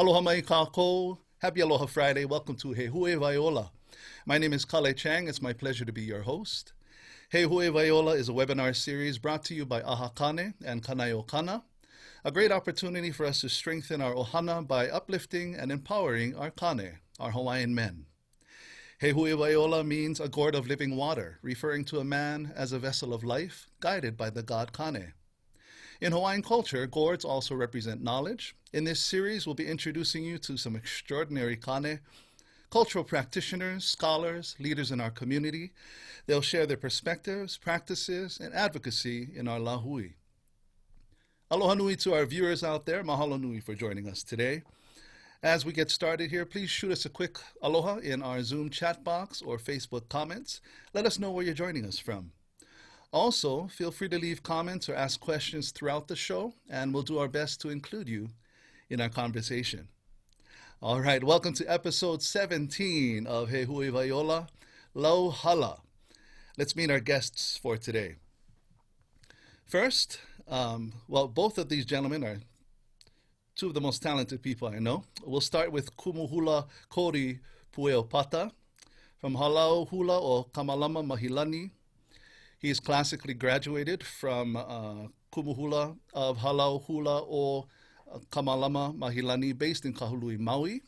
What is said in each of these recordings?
Aloha mai kākou. Happy Aloha Friday. Welcome to Huewai Ola. My name is Kael Chang. It's my pleasure to be your host. Huewai Ola is a webinar series brought to you by Ahakane and Kana, a great opportunity for us to strengthen our ohana by uplifting and empowering our kane, our Hawaiian men. Huewai Ola means a gourd of living water, referring to a man as a vessel of life guided by the god Kane. In Hawaiian culture, gourds also represent knowledge. In this series, we'll be introducing you to some extraordinary kane, cultural practitioners, scholars, leaders in our community. They'll share their perspectives, practices, and advocacy in our lahui. Aloha nui to our viewers out there. Mahalo nui for joining us today. As we get started here, please shoot us a quick aloha in our Zoom chat box or Facebook comments. Let us know where you're joining us from. Also, feel free to leave comments or ask questions throughout the show, and we'll do our best to include you in our conversation. All right, welcome to episode 17 of Huewai Ola, Lau Hala. Let's meet our guests for today. First, both of these gentlemen are two of the most talented people I know. We'll start with Kumuhula Kori Pueo Pata from Lau Hala o Kamalama Mahilani. He is classically graduated from Kumuhula of Lau Hala o Kamalama Mahilani, based in Kahului, Maui.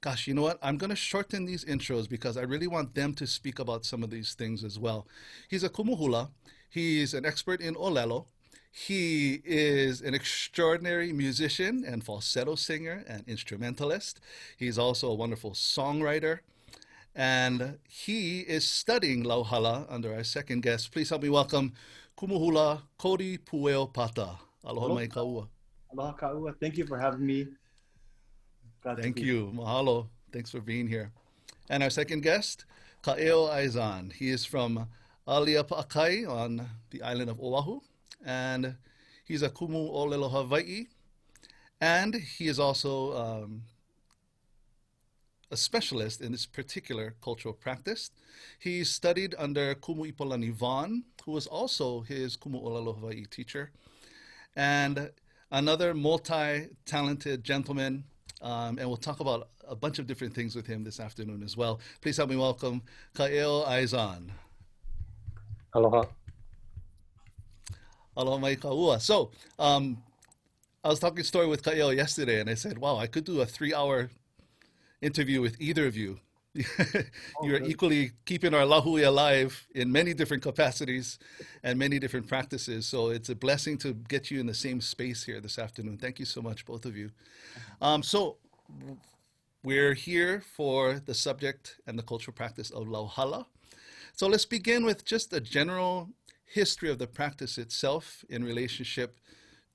Gosh, you know what? I'm going to shorten these intros because I really want them to speak about some of these things as well. He's a Kumuhula. He's an expert in olelo. He is an extraordinary musician and falsetto singer and instrumentalist. He's also a wonderful songwriter. And he is studying Lauhala under our second guest. Please help me welcome Kumuhula Kori Pueo Pata. Aloha mai kaua. Aloha kaua. Thank you for having me. Thank you. Mahalo. Thanks for being here. And our second guest, Kāʻeo Izon. He is from Aliapa'akai on the island of Oahu. And he's a kumu olelo Hawaii. And he is also a specialist in this particular cultural practice. He studied under Kumu Ipolani Vaughn, who was also his Kumu Olelo Hawaii teacher, and another multi-talented gentleman, and we'll talk about a bunch of different things with him this afternoon as well. Please help me welcome Kāʻeo Izon. Aloha. Aloha mai kaua. So, I was talking story with Kāʻeo yesterday, and I said, wow, I could do a 3-hour interview with either of you. You're equally keeping our lahui alive in many different capacities and many different practices. So it's a blessing to get you in the same space here this afternoon. Thank you so much, both of you. So we're here for the subject and the cultural practice of Lauhala. So let's begin with just a general history of the practice itself in relationship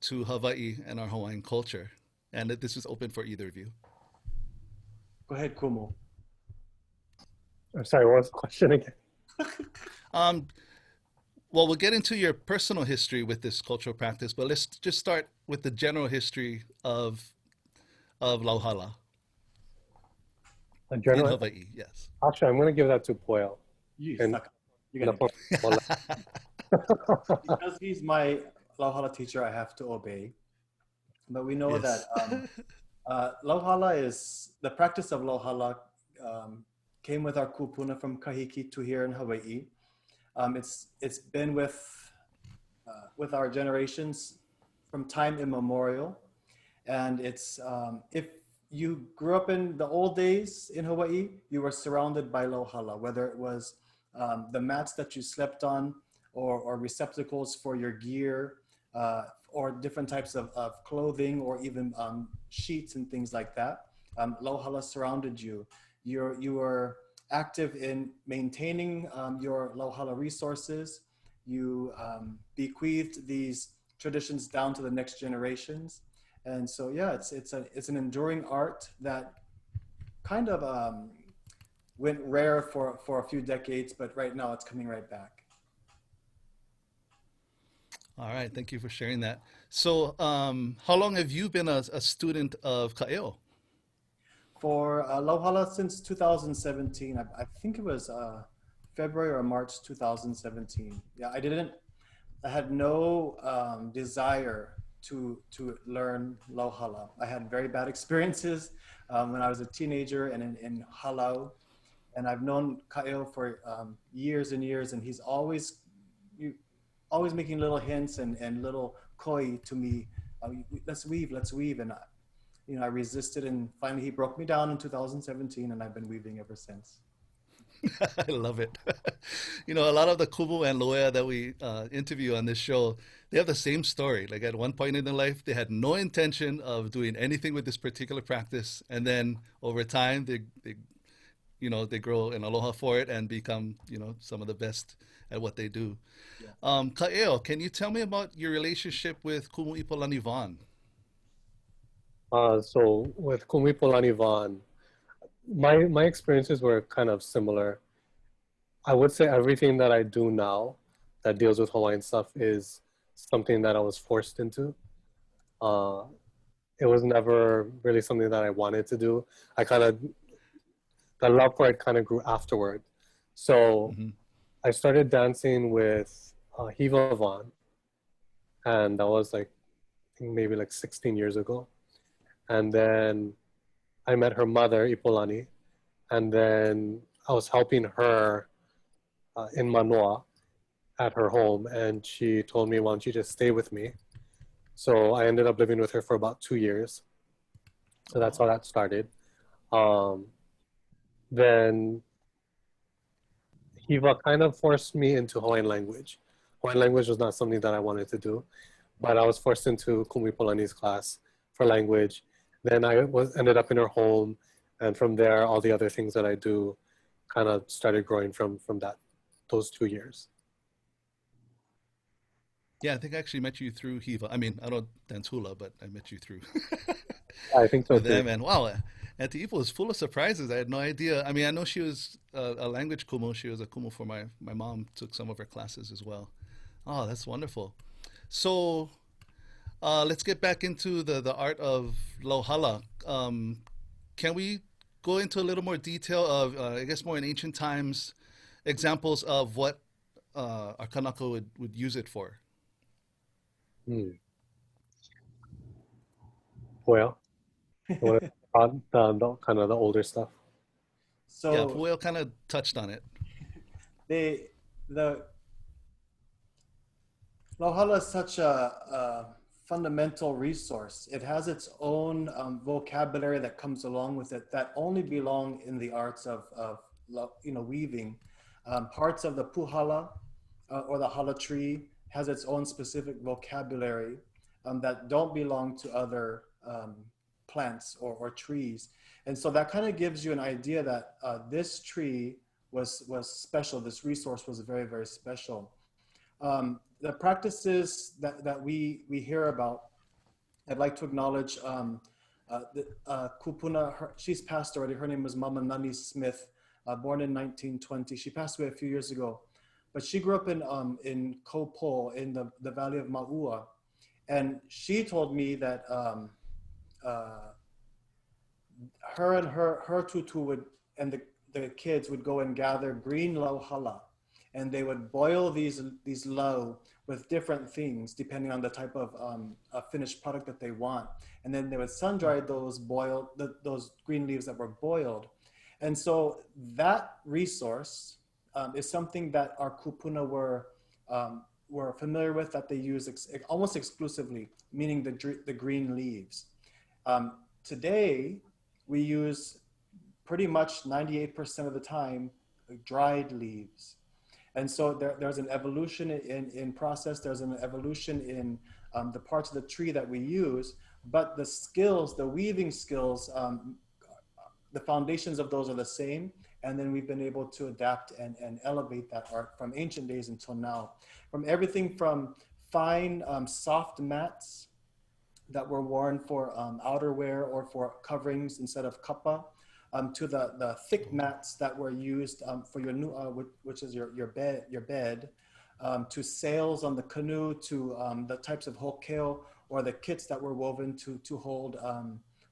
to Hawaii and our Hawaiian culture. And this is open for either of you. Go ahead, Kumu. I'm sorry, what was the question again? Well, we'll get into your personal history with this cultural practice, but let's just start with the general history of Lauhala. In Hawaii, yes. Actually, I'm going to give that to Pueo. Because he's my Lauhala teacher, I have to obey. But we know that Lauhala is, the practice of Lauhala came with our kūpuna from Kahiki to here in Hawaii. It's been with our generations from time immemorial. And it's, if you grew up in the old days in Hawaii, you were surrounded by Lauhala, whether it was the mats that you slept on or receptacles for your gear, or different types of clothing, or even sheets and things like that. Lauhala surrounded you. You were active in maintaining your Lauhala resources. You bequeathed these traditions down to the next generations. And so, yeah, it's an enduring art that kind of went rare for a few decades, but right now it's coming right back. All right, thank you for sharing that. So how long have you been a student of Kāʻeo? For Lauhala since 2017. I think it was February or March 2017. Yeah, I didn't I had no desire to learn Lauhala. I had very bad experiences when I was a teenager and in Halau. And I've known Kāʻeo for years and years, and he's always making little hints and little koi to me. Let's weave. And I resisted, and finally he broke me down in 2017, and I've been weaving ever since. I love it. A lot of the kumu and loea that we interview on this show, they have the same story. Like at one point in their life, they had no intention of doing anything with this particular practice, and then over time, they grow an aloha for it and become, some of the best at what they do. Yeah. Kāʻeo, can you tell me about your relationship with Kumu Ipolani Vaughn? So with kumu Polani Vaughn, my experiences were kind of similar. I would say everything that I do now that deals with Hawaiian stuff is something that I was forced into. It was never really something that I wanted to do. The love for it kind of grew afterward. So I started dancing with Hiva Vaughn, and that was like, I think maybe like 16 years ago. And then I met her mother, Ipolani, and then I was helping her in Manoa at her home, and she told me, why don't you just stay with me? So I ended up living with her for about 2 years. So that's how that started. Then Hiva kind of forced me into Hawaiian language. Hawaiian language was not something that I wanted to do, but I was forced into Kumu Ipolani's class for language. Then I ended up in her home, and from there, all the other things that I do kind of started growing from those 2 years. Yeah, I think I actually met you through Hiva. I mean, I don't dance hula, but I met you through I think so too. them. And wow, Auntie Ipo was full of surprises. I had no idea. I mean, I know she was a language kumu. She was a kumu for my mom, took some of her classes as well. Oh, that's wonderful. So let's get back into the art of Lauhala. Can we go into a little more detail of, I guess more in ancient times, examples of what our kanaka would use it for? Well, you want to talk about the kind of the older stuff? So yeah, Pueo kind of touched on it. The Lauhala is such a fundamental resource. It has its own vocabulary that comes along with it that only belong in the arts of weaving. Parts of the puhala or the hala tree has its own specific vocabulary that don't belong to other plants or trees. And so that kind of gives you an idea that this tree was special. This resource was very, very special. The practices that we hear about, I'd like to acknowledge kūpuna. She's passed already. Her name was Mama Nani Smith, born in 1920. She passed away a few years ago, but she grew up in Kopo in the Valley of Maua, and she told me that her and her tutu would and the kids would go and gather green lauhala, and they would boil these lau with different things depending on the type of finished product that they want, and then they would sun dry those those green leaves that were boiled. And so that resource is something that our kūpuna were familiar with, that they use almost exclusively, meaning the green leaves. Today, we use pretty much 98% of the time dried leaves. And so there's an evolution in process, there's an evolution in the parts of the tree that we use, but the skills, the weaving skills, the foundations of those are the same. And then we've been able to adapt and elevate that art from ancient days until now. From everything from fine, soft mats that were worn for outerwear or for coverings instead of kapa, to the thick mats that were used for your nu'a, which is your bed, to sails on the canoe, to the types of hokeo or the kits that were woven to hold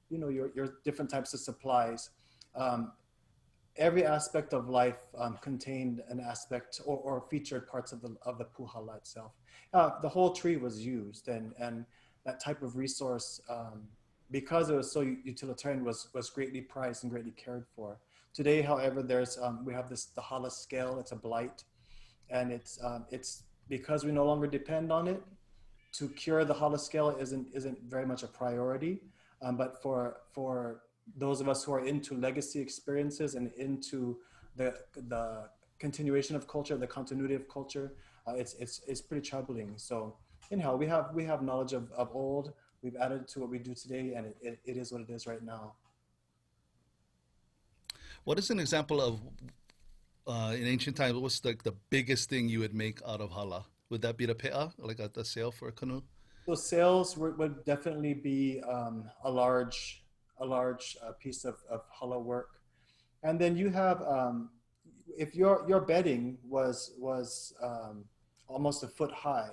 your different types of supplies. every aspect of life contained an aspect or featured parts of the puhala itself. The whole tree was used, and that type of resource, because it was so utilitarian, was greatly prized and greatly cared for. Today, however, we have the hala scale. It's a blight, and it's because we no longer depend on it. To cure the hala scale isn't very much a priority, but for those of us who are into legacy experiences and into the continuation of culture, the continuity of culture, it's pretty troubling. So anyhow, we have knowledge of old. We've added to what we do today, and it is what it is right now. What is an example of in ancient times? What's like the biggest thing you would make out of hala? Would that be the pe'a, like the sail for a canoe? Those sails would definitely be a large piece of hala work. And then you have, if your bedding was almost a foot high,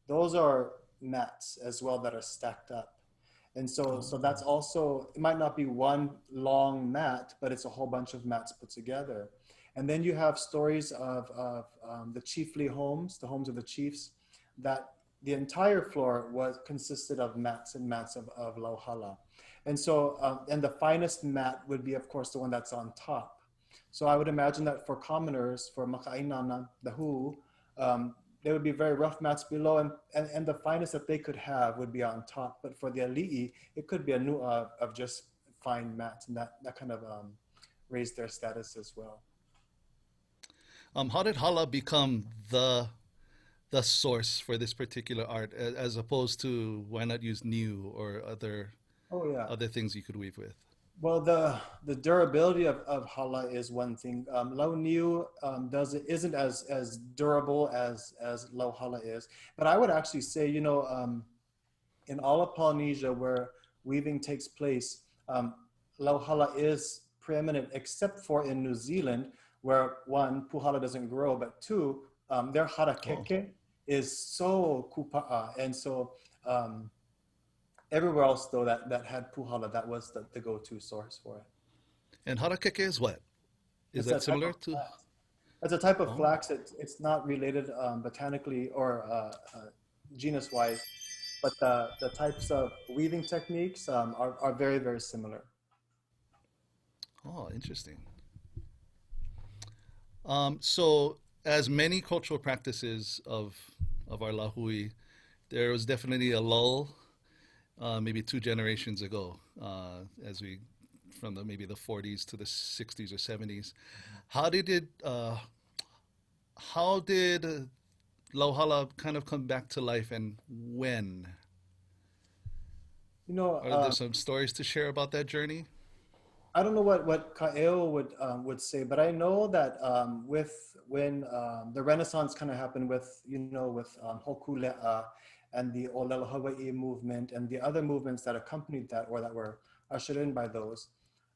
those are mats as well that are stacked up. And so that's also, it might not be one long mat, but it's a whole bunch of mats put together. And then you have stories of the chiefly homes, the homes of the chiefs, that the entire floor consisted of mats and mats of Lauhala. And so, and the finest mat would be, of course, the one that's on top. So I would imagine that for commoners, for maka'inana, the hu, there would be very rough mats below, and the finest that they could have would be on top. But for the ali'i, it could be a nu'a of just fine mats, and that kind of raised their status as well. How did hala become the source for this particular art, as opposed to why not use new or other things you could weave with? Well, the durability of hala is one thing. Lau Niu isn't as durable as Lau Hala is. But I would actually say, in all of Polynesia where weaving takes place, Lau Hala is preeminent, except for in New Zealand, where one, puhala doesn't grow, but two, their harakeke is so kupa'a. And so everywhere else, though, that had puhala, that was the go-to source for it. And harakeke is what? Is that similar to? That's a type of flax. It's not related botanically or genus-wise, but the types of weaving techniques are very, very similar. Oh, interesting. So, as many cultural practices of our lahui, there was definitely a lull, maybe 2 generations ago, from maybe the 40s to the 60s or 70s. How did Lauhala kind of come back to life, and when? Are there some stories to share about that journey? I don't know what Kāʻeo would say, but I know that when the Renaissance kind of happened with Hokule'a and the Olelo Hawaii movement and the other movements that accompanied that or that were ushered in by those,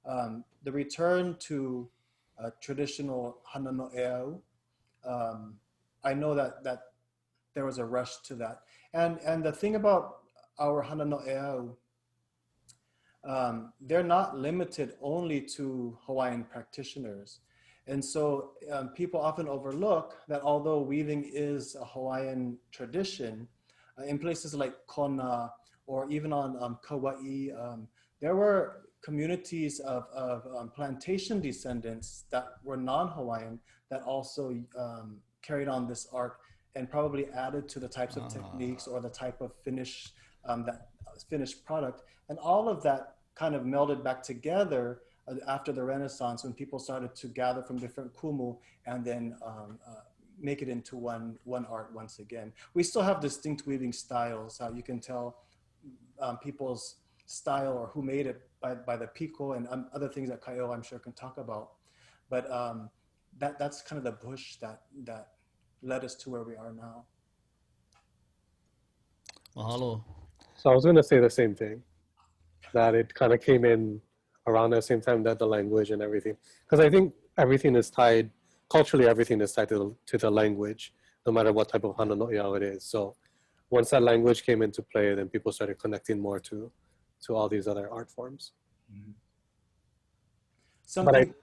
the return to traditional hana no eau, I know that there was a rush to that. And the thing about our hana no eau, they're not limited only to Hawaiian practitioners. And so people often overlook that although weaving is a Hawaiian tradition, in places like Kona or even on Kauai, there were communities of plantation descendants that were non-Hawaiian that also carried on this art and probably added to the types of techniques or the type of finished product. And all of that kind of melded back together after the Renaissance, when people started to gather from different kumu and then make it into one art once again. We still have distinct weaving styles. You can tell people's style or who made it by the piko and other things that Kāʻeo, I'm sure, can talk about. But that's kind of the push that led us to where we are now. Mahalo. So I was going to say the same thing, that it kind of came in around the same time that the language and everything. Because I think everything is tied, culturally everything is tied to the language, no matter what type of hana no iao it is. So once that language came into play, then people started connecting more to all these other art forms. Something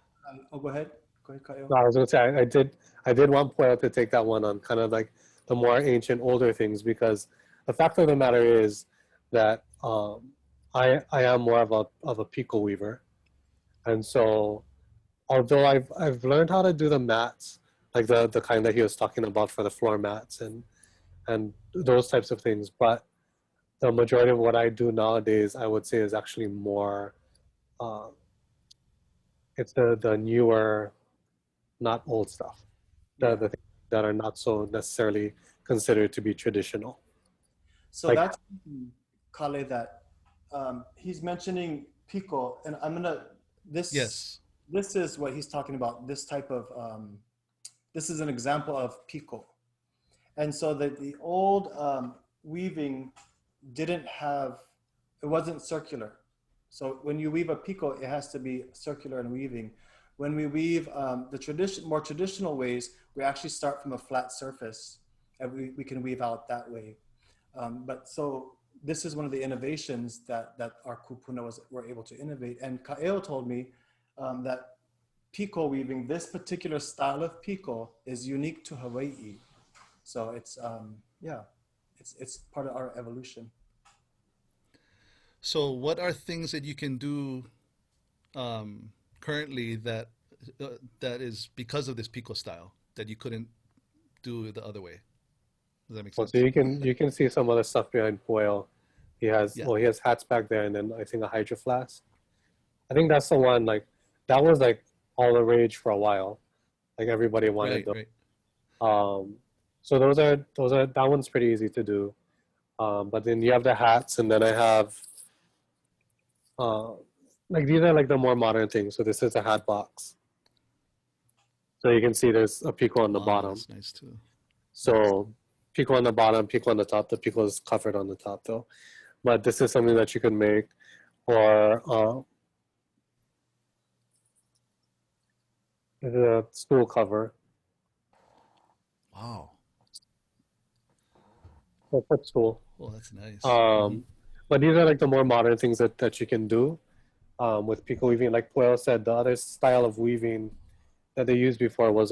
Oh, go ahead. Go ahead, Kāʻeo. No, I was going to say I did want Pueo to take that one on kind of like the more ancient, older things, because the fact of the matter is that I am more of a picot weaver, and so although I've learned how to do the mats, like the kind that he was talking about for the floor mats and those types of things, but the majority of what I do nowadays, I would say, is actually more. Uh, it's the newer, not old stuff. The things that are not so necessarily considered to be traditional. So Like, that's Kale that he's mentioning pico, and I'm gonna Yes. this is what he's talking about. This type of this is an example of pico, and so the old weaving didn't have, it wasn't circular. So when you weave a pico, it has to be circular in weaving. When we weave the more traditional ways, we actually start from a flat surface, and we can weave out that way. But so this is one of the innovations that our kūpuna were able to innovate. And Kāʻeo told me that pico weaving, this particular style of pico, is unique to Hawaii. So it's it's part of our evolution. So, what are things that you can do currently that is because of this pico style that you couldn't do the other way? Does that make sense? so you can see some other stuff behind Pueo. He has he has hats back there, and then I think a hydro flask. I think that's the one, like that was like all the rage for a while. Like everybody wanted those. Right. So those are that one's pretty easy to do. But then you have the hats, and then I have like these are like the more modern things. So this is a hat box. So you can see there's a pico on the bottom. That's nice too. So pico on the bottom, pico on the top. The pico is covered on the top though. But this is something that you can make, or the stool cover. Wow. Or footstool. Oh, that's nice. But these are like the more modern things that you can do with pico weaving. Like Pueo said, the other style of weaving that they used before was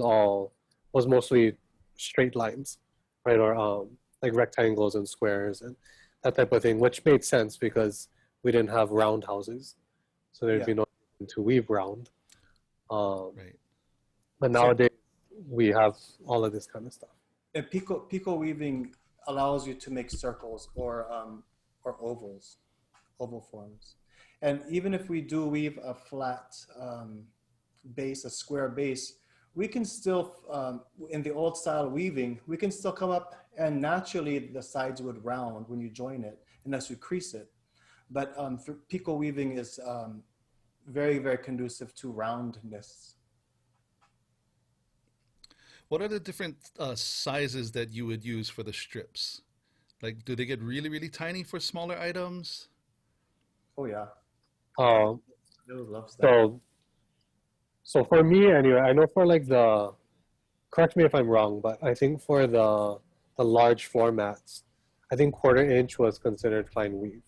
mostly straight lines, right? Or like rectangles and squares and that type of thing, which made sense because we didn't have round houses, so there'd be no reason to weave round. Right. But nowadays we have all of this kind of stuff. And pico weaving allows you to make circles or ovals, oval forms. And even if we do weave a flat base, a square base, we can still, in the old style weaving, we can still come up and naturally the sides would round when you join it, unless you crease it. But for pico weaving is very, very conducive to roundness. What are the different sizes that you would use for the strips? Like, do they get really, really tiny for smaller items? Oh yeah. Really loves that. So for me anyway, I know for like correct me if I'm wrong, but I think for the large formats, I think 1/4 inch was considered fine weave.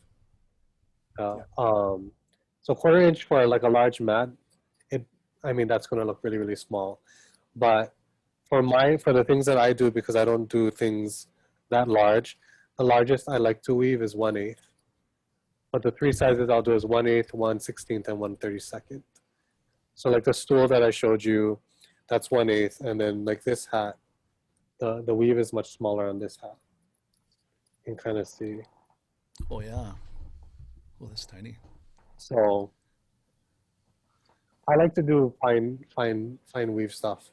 So 1/4 inch for like a large mat, I mean that's gonna look really, really small. But for the things that I do, because I don't do things that large, the largest I like to weave is 1/8. But the 3 sizes I'll do is 1/8, 1/16, and 1/32. So like the stool that I showed you, that's 1/8, and then like this hat, the weave is much smaller on this hat. You can kind of see. Oh yeah. Oh, that's tiny. So I like to do fine weave stuff.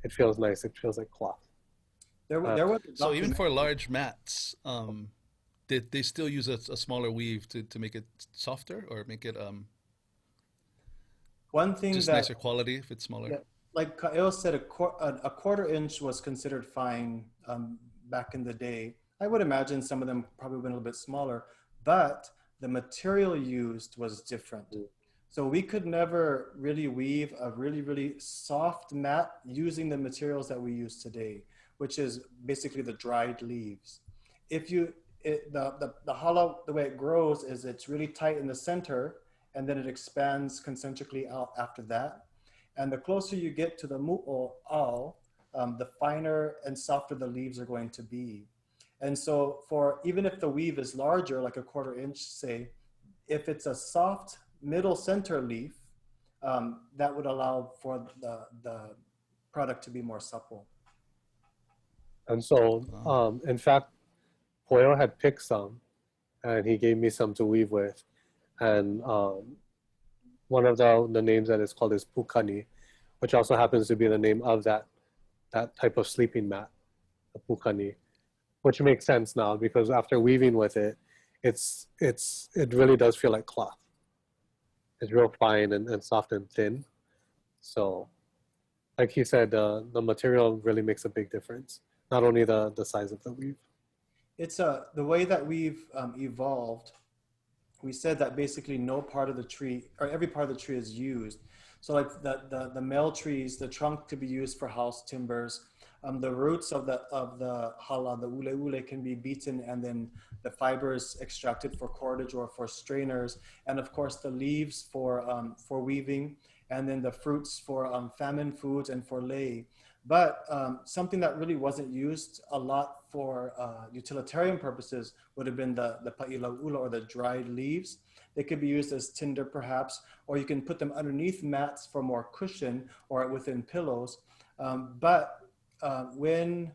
It feels nice. It feels like cloth. So even for large mats, did they still use a smaller weave to make it softer or make it one thing just nicer quality if it's smaller? Yeah, like Kael said, a 1/4 inch was considered fine back in the day. I would imagine some of them probably went a little bit smaller, but the material used was different. So we could never really weave a really, really soft mat using the materials that we use today, which is basically the dried leaves. If the hala, the way it grows is it's really tight in the center and then it expands concentrically out after that. And the closer you get to the mu'o, the finer and softer the leaves are going to be. And so even if the weave is larger, like a 1/4 inch, say, if it's a soft middle center leaf, that would allow for the product to be more supple. And so, in fact, Pueo had picked some, and he gave me some to weave with. And one of the names that is called is Pukani, which also happens to be the name of that type of sleeping mat, the Pukani, which makes sense now because after weaving with it, it really does feel like cloth. It's real fine and soft and thin. So, like he said, the material really makes a big difference. Not only the size of the weave. It's the way that we've evolved. We said that basically no part of the tree or every part of the tree is used. So like the male trees, the trunk to be used for house timbers, the roots of the hala, the ule can be beaten and then the fibers extracted for cordage or for strainers, and of course the leaves for weaving, and then the fruits for famine foods and for lei. But something that really wasn't used a lot for utilitarian purposes would have been the lau ula, or the dried leaves. They could be used as tinder perhaps, or you can put them underneath mats for more cushion or within pillows. But when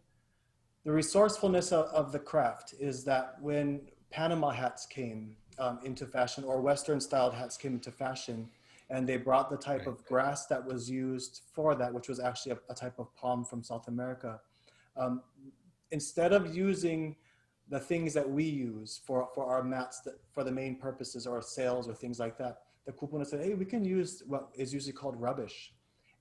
the resourcefulness of the craft is that when Panama hats came into fashion, or Western styled hats came into fashion, and they brought the type of grass that was used for that, which was actually a type of palm from South America. Instead of using the things that we use for our mats, for the main purposes or sails or things like that, the kūpuna said, hey, we can use what is usually called rubbish.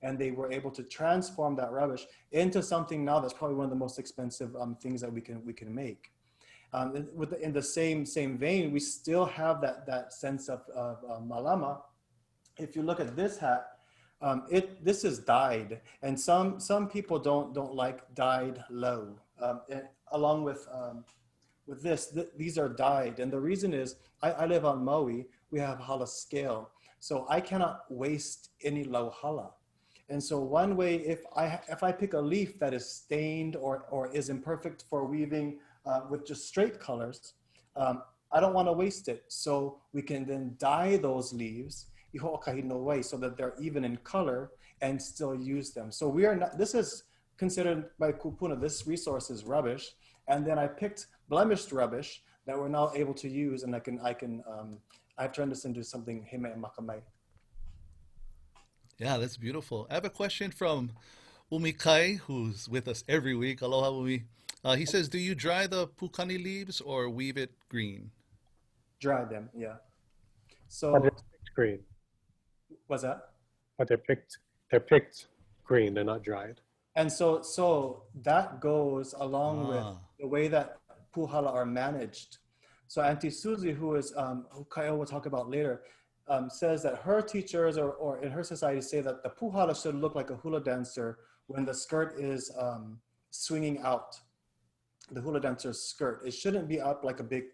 And they were able to transform that rubbish into something now that's probably one of the most expensive things that we can make. In the same vein, we still have that sense of malama. If you look at this hat, this is dyed, and some people don't like dyed low. Along with these are dyed, and the reason is I live on Maui. We have hala scale, so I cannot waste any Lauhala. And so one way, if I pick a leaf that is stained or is imperfect for weaving with just straight colors, I don't want to waste it. So we can then dye those leaves so that they're even in color and still use them. So we are not, this is considered by kūpuna, this resource is rubbish. And then I picked blemished rubbish that we're now able to use, and I've turned this into something hime and makamai. Yeah, that's beautiful. I have a question from Umikai, who's with us every week. Aloha, Umi. He says, do you dry the pukani leaves or weave it green? Dry them, yeah. So but they're picked green. What's that? But they're picked green, they're not dried. And so that goes along with the way that puhala are managed. So Auntie Susie, who Kael will talk about later, says that her teachers or in her society say that the puhala should look like a hula dancer when the skirt is swinging out. The hula dancer's skirt. It shouldn't be up like a big,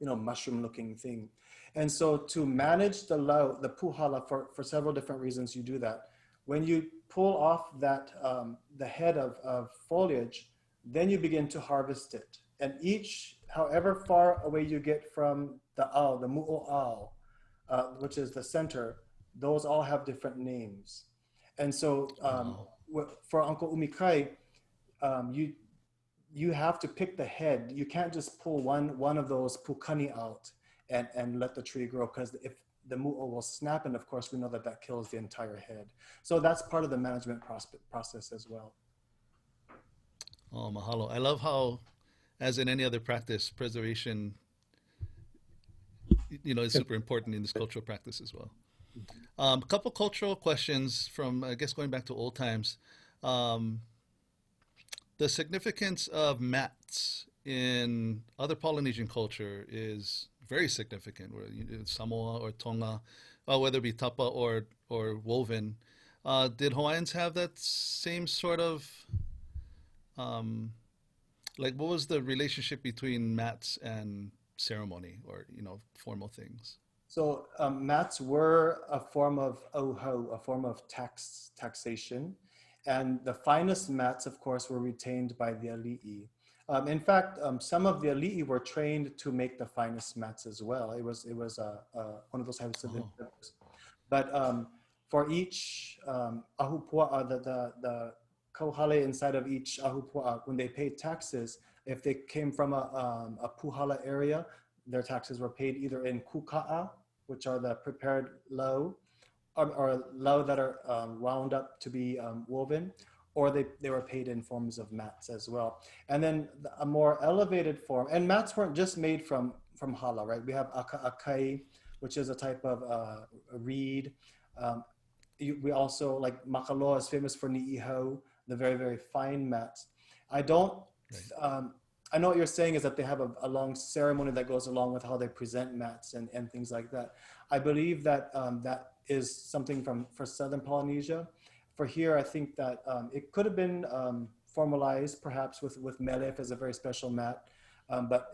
mushroom-looking thing. And so to manage the puhala for several different reasons, you do that. When you pull off that the head of foliage, then you begin to harvest it. And however far away you get from the mu'o, which is the center, those all have different names. And so for Uncle Umikai, you have to pick the head. You can't just pull one of those pukani out and let the tree grow, because if the mu'o will snap, and of course we know that kills the entire head. So that's part of the management process as well. Oh, mahalo. I love how, as in any other practice, preservation, is super important in this cultural practice as well. A couple cultural questions from, I guess, going back to old times. The significance of mats in other Polynesian culture is very significant. Samoa or Tonga, whether it be tapa or woven. Did Hawaiians have that same sort of, what was the relationship between mats and ceremony or, formal things? So mats were a form of oho, a form of taxation. And the finest mats, of course, were retained by the ali'i. In fact, some of the ali'i were trained to make the finest mats as well. It was one of those types of endeavors. But for each ahupua'a, the kauhale inside of each ahupua'a, when they paid taxes, if they came from a puhala area, their taxes were paid either in kuka'a, which are the prepared lau, or lau that are wound up to be woven, or they were paid in forms of mats as well. And then a more elevated form, and mats weren't just made from hala, right? We have akai, which is a type of a reed. We also, like makaloa is famous for ni'iho, the very, very fine mats. I don't, I know what you're saying is that they have a long ceremony that goes along with how they present mats and things like that. I believe that that is something for Southern Polynesia. For here, I think that it could have been formalized perhaps with melef as a very special mat, but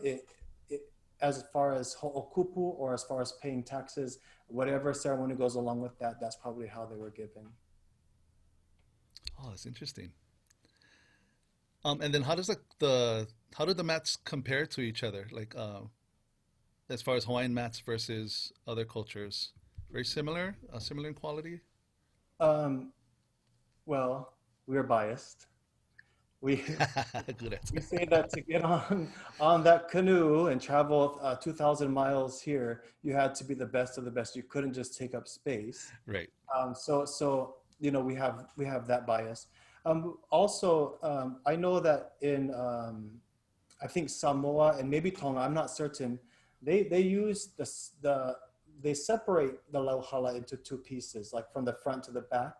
as far as ho'okupu or as far as paying taxes, whatever ceremony goes along with that, that's probably how they were given. Oh, that's interesting. And then how does how do the mats compare to each other? Like as far as Hawaiian mats versus other cultures, very similar, similar in quality. Well, we're biased. We say that to get on that canoe and travel 2,000 miles here, you had to be the best of the best. You couldn't just take up space. Right. So you know, we have that bias. Also, I know that in I think Samoa and maybe Tonga, I'm not certain, they use they separate the Lauhala into two pieces, like from the front to the back.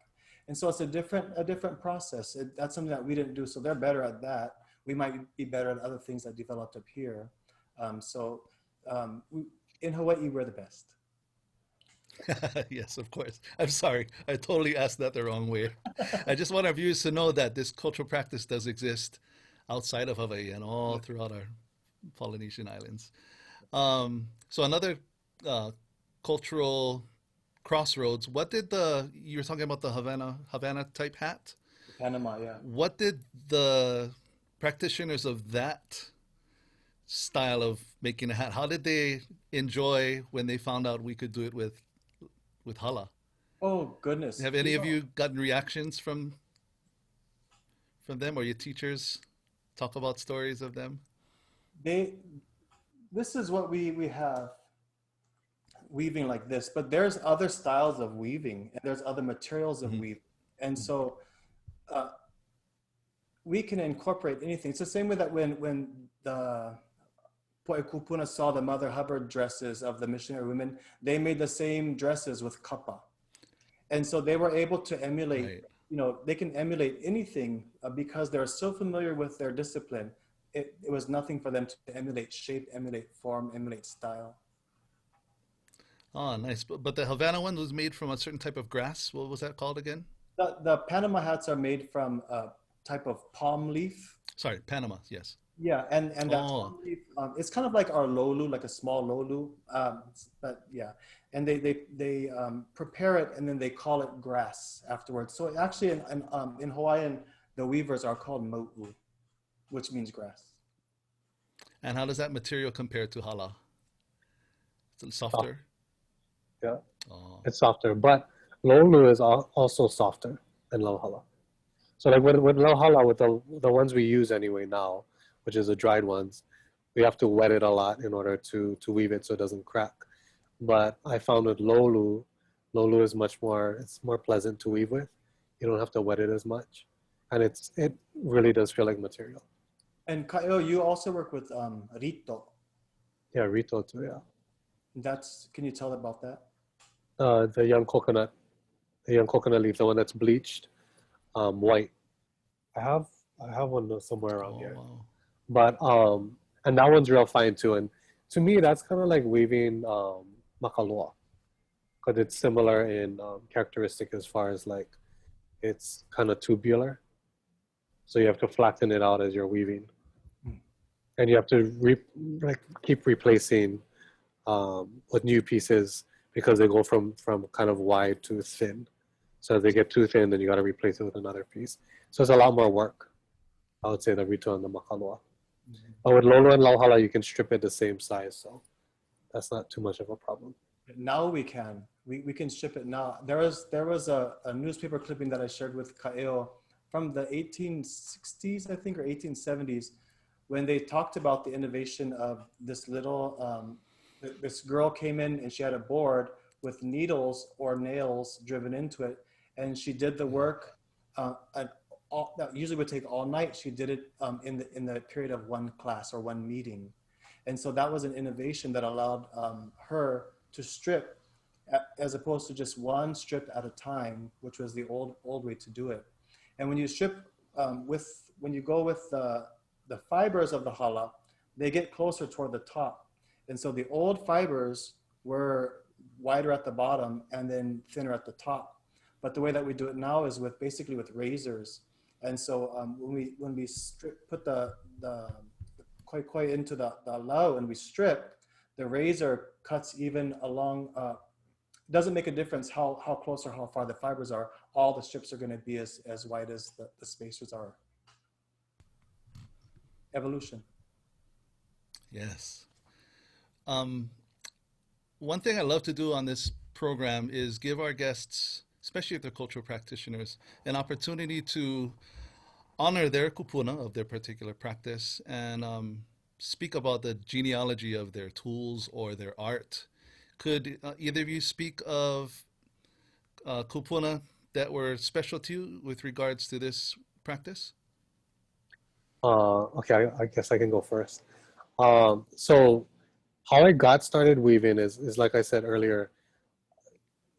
And so it's a different process. That's something that we didn't do. So they're better at that. We might be better at other things that developed up here. In Hawaii, we're the best. Yes, of course. I'm sorry. I totally asked that the wrong way. I just want our viewers to know that this cultural practice does exist outside of Hawaii and all throughout our Polynesian islands. So another cultural crossroads. What did you were talking about the Havana type hat? Panama, yeah. What did the practitioners of that style of making a hat, how did they enjoy when they found out we could do it with hala? Oh goodness. Have any of you gotten reactions from them, or your teachers talk about stories of them? This is what we have weaving like this, but there's other styles of weaving and there's other materials of weaving. And so we can incorporate anything. It's the same way that when the Poe Kūpuna saw the Mother Hubbard dresses of the missionary women, they made the same dresses with kapa. And so they were able to emulate, right. You know, they can emulate anything because they're so familiar with their discipline. It was nothing for them to emulate shape, emulate form, emulate style. Oh, nice. But the Havana one was made from a certain type of grass. What was that called again? The Panama hats are made from a type of palm leaf. Sorry, Panama, yes. Yeah, and that palm leaf, it's kind of like our lolu, like a small lolu. But yeah, and they prepare it and then they call it grass afterwards. So actually in Hawaiian, the weavers are called mo'u, which means grass. And how does that material compare to hala? It's softer? Yeah, It's softer, but lolu is also softer than lauhala. So like with lauhala, with the ones we use anyway now, which is the dried ones, we have to wet it a lot in order to weave it so it doesn't crack. But I found with lolu is it's more pleasant to weave with. You don't have to wet it as much, and it really does feel like material. And Kāʻeo, you also work with rito. Yeah, rito too. Yeah. Can you tell about that? The young coconut leaf, the one that's bleached white. I have one somewhere around here. Wow. But and that one's real fine too. And to me, that's kind of like weaving makaloa, because it's similar in characteristic as far as like it's kind of tubular. So you have to flatten it out as you're weaving, and you have to keep replacing with new pieces because they go from kind of wide to thin. So if they get too thin, then you got to replace it with another piece. So it's a lot more work, I would say, the rito and the makalua. But with lolo and lauhala, you can strip it the same size, so that's not too much of a problem. Now we can. We can strip it now. There was a newspaper clipping that I shared with Kāʻeo from the 1860s, I think, or 1870s, when they talked about the innovation of this little, this girl came in and she had a board with needles or nails driven into it. And she did the work that usually would take all night. She did it in the period of one class or one meeting. And so that was an innovation that allowed her to strip as opposed to just one strip at a time, which was the old way to do it. And when you strip when you go with the fibers of the hala, they get closer toward the top. And so the old fibers were wider at the bottom and then thinner at the top. But the way that we do it now is basically with razors. And so when we put the koi into the lau and we strip, the razor cuts even along. Doesn't make a difference how close or how far the fibers are. All the strips are going to be as wide as the spacers are. Evolution. Yes. One thing I love to do on this program is give our guests, especially if they're cultural practitioners, an opportunity to honor their kupuna of their particular practice and speak about the genealogy of their tools or their art. Could either of you speak of kupuna that were special to you with regards to this practice? Okay, I guess I can go first. So how I got started weaving is like I said earlier,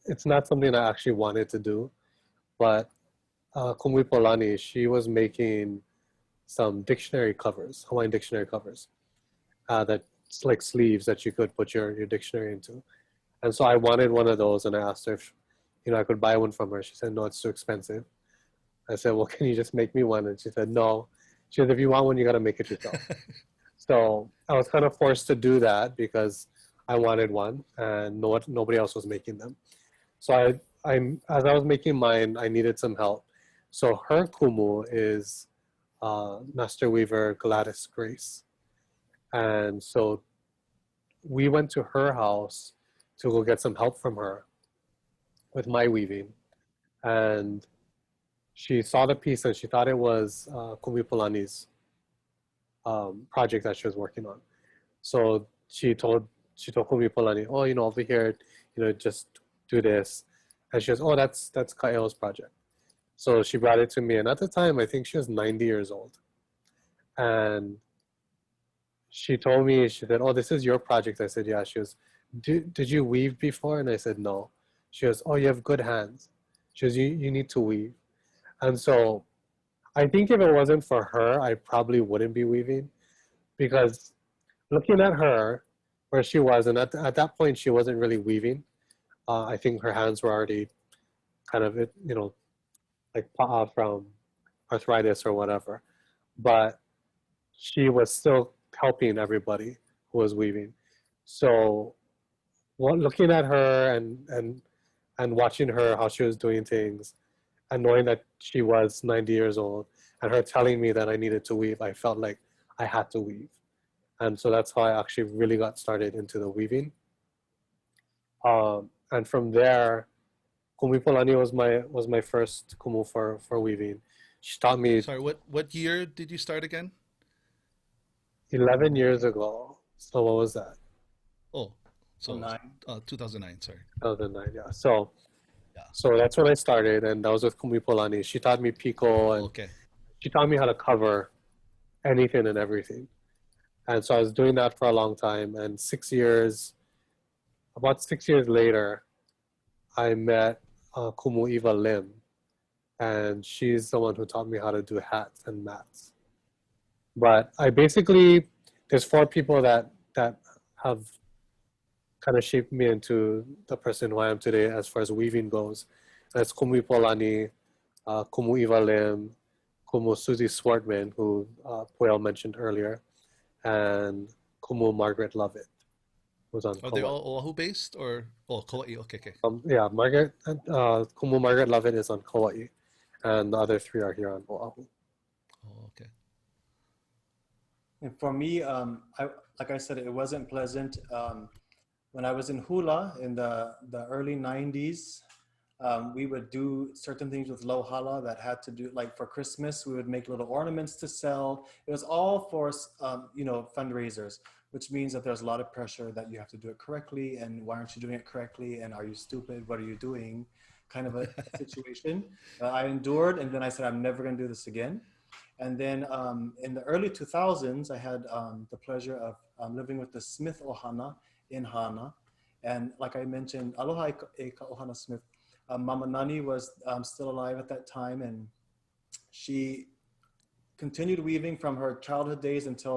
it's not something I actually wanted to do, but Kumu Polani, she was making some dictionary covers, Hawaiian dictionary covers, that's like sleeves that you could put your dictionary into. And so I wanted one of those, and I asked her if I could buy one from her. She said, no, it's too expensive. I said, well, can you just make me one? And she said, no. She said, if you want one, you got to make it yourself. So I was kind of forced to do that because I wanted one and nobody else was making them. So as I was making mine, I needed some help. So her kumu is Master Weaver Gladys Grace. And so we went to her house to go get some help from her with my weaving. And she saw the piece and she thought it was Kumu Polani's project that she was working on. So she told Kumu Polani, oh, over here, just do this. And she goes, oh, that's Kael's project. So she brought it to me. And at the time, I think she was 90 years old. And she told me, she said, oh, this is your project. I said, yeah. She goes, did you weave before? And I said, no. She goes, oh, you have good hands. She goes, you need to weave. And so I think if it wasn't for her, I probably wouldn't be weaving, because looking at her, where she was, and at that point, she wasn't really weaving. I think her hands were already kind of, like from arthritis or whatever. But she was still helping everybody who was weaving. So looking at her and watching her, how she was doing things, and knowing that she was 90 years old, and her telling me that I needed to weave, I felt like I had to weave. And so that's how I actually really got started into the weaving. And from there, Kumu Polani was my first kumu for weaving. She taught me. Sorry, what year did you start again? 11 years ago. So what was that? Oh, so 2009. Sorry. 2009, yeah. So that's when I started, and that was with Kumu Polani. She taught me piko, and she taught me how to cover anything and everything. And so I was doing that for a long time. And about 6 years later, I met Kumu Eva Lim, and she's the one who taught me how to do hats and mats. But there's 4 people that have kind of shaped me into the person who I am today as far as weaving goes. That's Kumu Polani, Kumu Eva Lim, Kumu Susie Swartman, who Pueo mentioned earlier, and Kumu Margaret Lovett, was on Are they Kauai. all Oahu based or Kauai? Okay, okay. Yeah, Kumu Margaret Lovett is on Kauai, and the other three are here on Oahu. Oh, okay. And for me, like I said, it wasn't pleasant. When I was in Hula in the early 90s, we would do certain things with Lau Hala that had to do, like for Christmas, we would make little ornaments to sell. It was all for, fundraisers, which means that there's a lot of pressure that you have to do it correctly. And why aren't you doing it correctly? And are you stupid? What are you doing? Kind of a situation. I endured, and then I said, I'm never going to do this again. And then in the early 2000s, I had the pleasure of living with the Smith Ohana in Hana. And like I mentioned, aloha e ka Ohana Smith. Mama Nani was still alive at that time, and she continued weaving from her childhood days until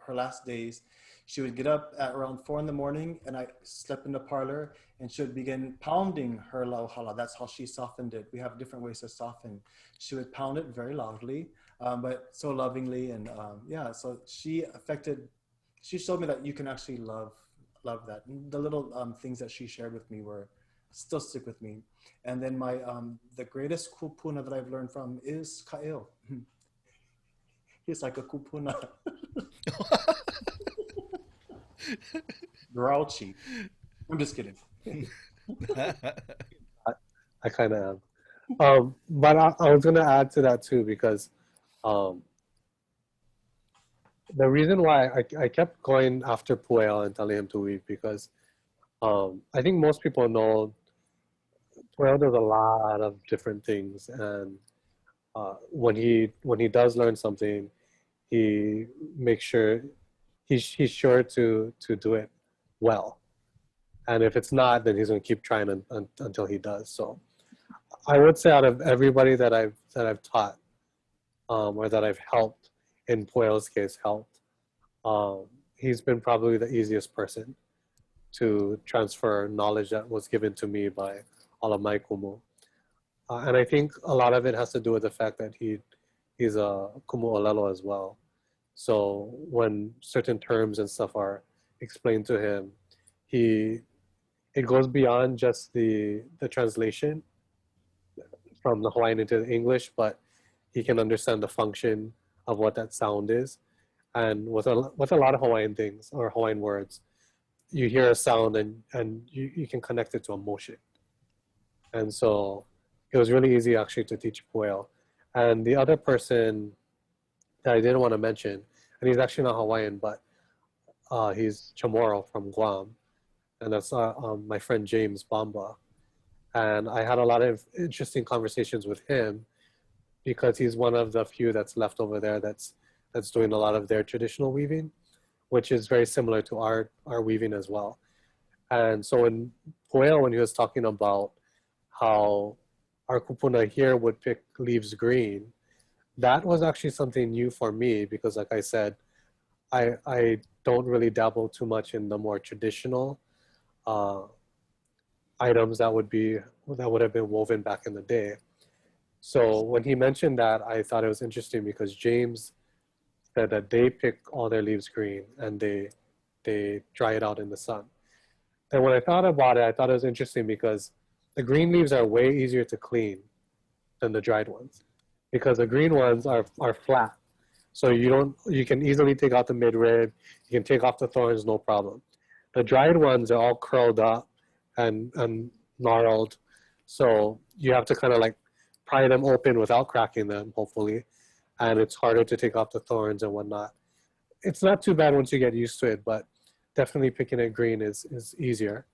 her last days. She would get up at around 4 in the morning, and I slept in the parlor, and she would begin pounding her lauhala. That's how she softened it. We have different ways to soften. She would pound it very loudly, but so lovingly, and so she showed me that you can actually love that. And the little things that she shared with me were still stick with me. And then my the greatest kūpuna that I've learned from is Kael. He's like a kūpuna. Grouchy. I'm just kidding. I kind of am. But I was going to add to that too, because the reason why I kept going after Pueo and telling him to weave, because I think most people know Pueo does a lot of different things, and when he does learn something, he makes sure he's sure to do it well, and if it's not, then he's going to keep trying until he does. So I would say out of everybody that I've taught or that I've helped, in Pueo's case helped, he's been probably the easiest person to transfer knowledge that was given to me by all of my kumu. And I think a lot of it has to do with the fact that he's a kumu olelo as well. So when certain terms and stuff are explained to him, it goes beyond just the translation from the Hawaiian into the English, but he can understand the function of what that sound is. And with a lot of Hawaiian things or Hawaiian words, you hear a sound and you can connect it to emotion. And so it was really easy actually to teach Pueo. And the other person that I didn't want to mention, and he's actually not Hawaiian, but he's Chamorro from Guam. And that's my friend James Bamba. And I had a lot of interesting conversations with him because he's one of the few that's left over there that's doing a lot of their traditional weaving, which is very similar to our weaving as well. And so in Pueo, when he was talking about how our kupuna here would pick leaves green, that was actually something new for me because, like I said, I don't really dabble too much in the more traditional items that would have been woven back in the day. So when he mentioned that, I thought it was interesting because James said that they pick all their leaves green and they dry it out in the sun. And when I thought about it, I thought it was interesting because the green leaves are way easier to clean than the dried ones, because the green ones are flat. So you can easily take out the midrib, you can take off the thorns, no problem. The dried ones are all curled up and gnarled. So you have to kind of like pry them open without cracking them, hopefully. And it's harder to take off the thorns and whatnot. It's not too bad once you get used to it, but definitely picking it green is easier.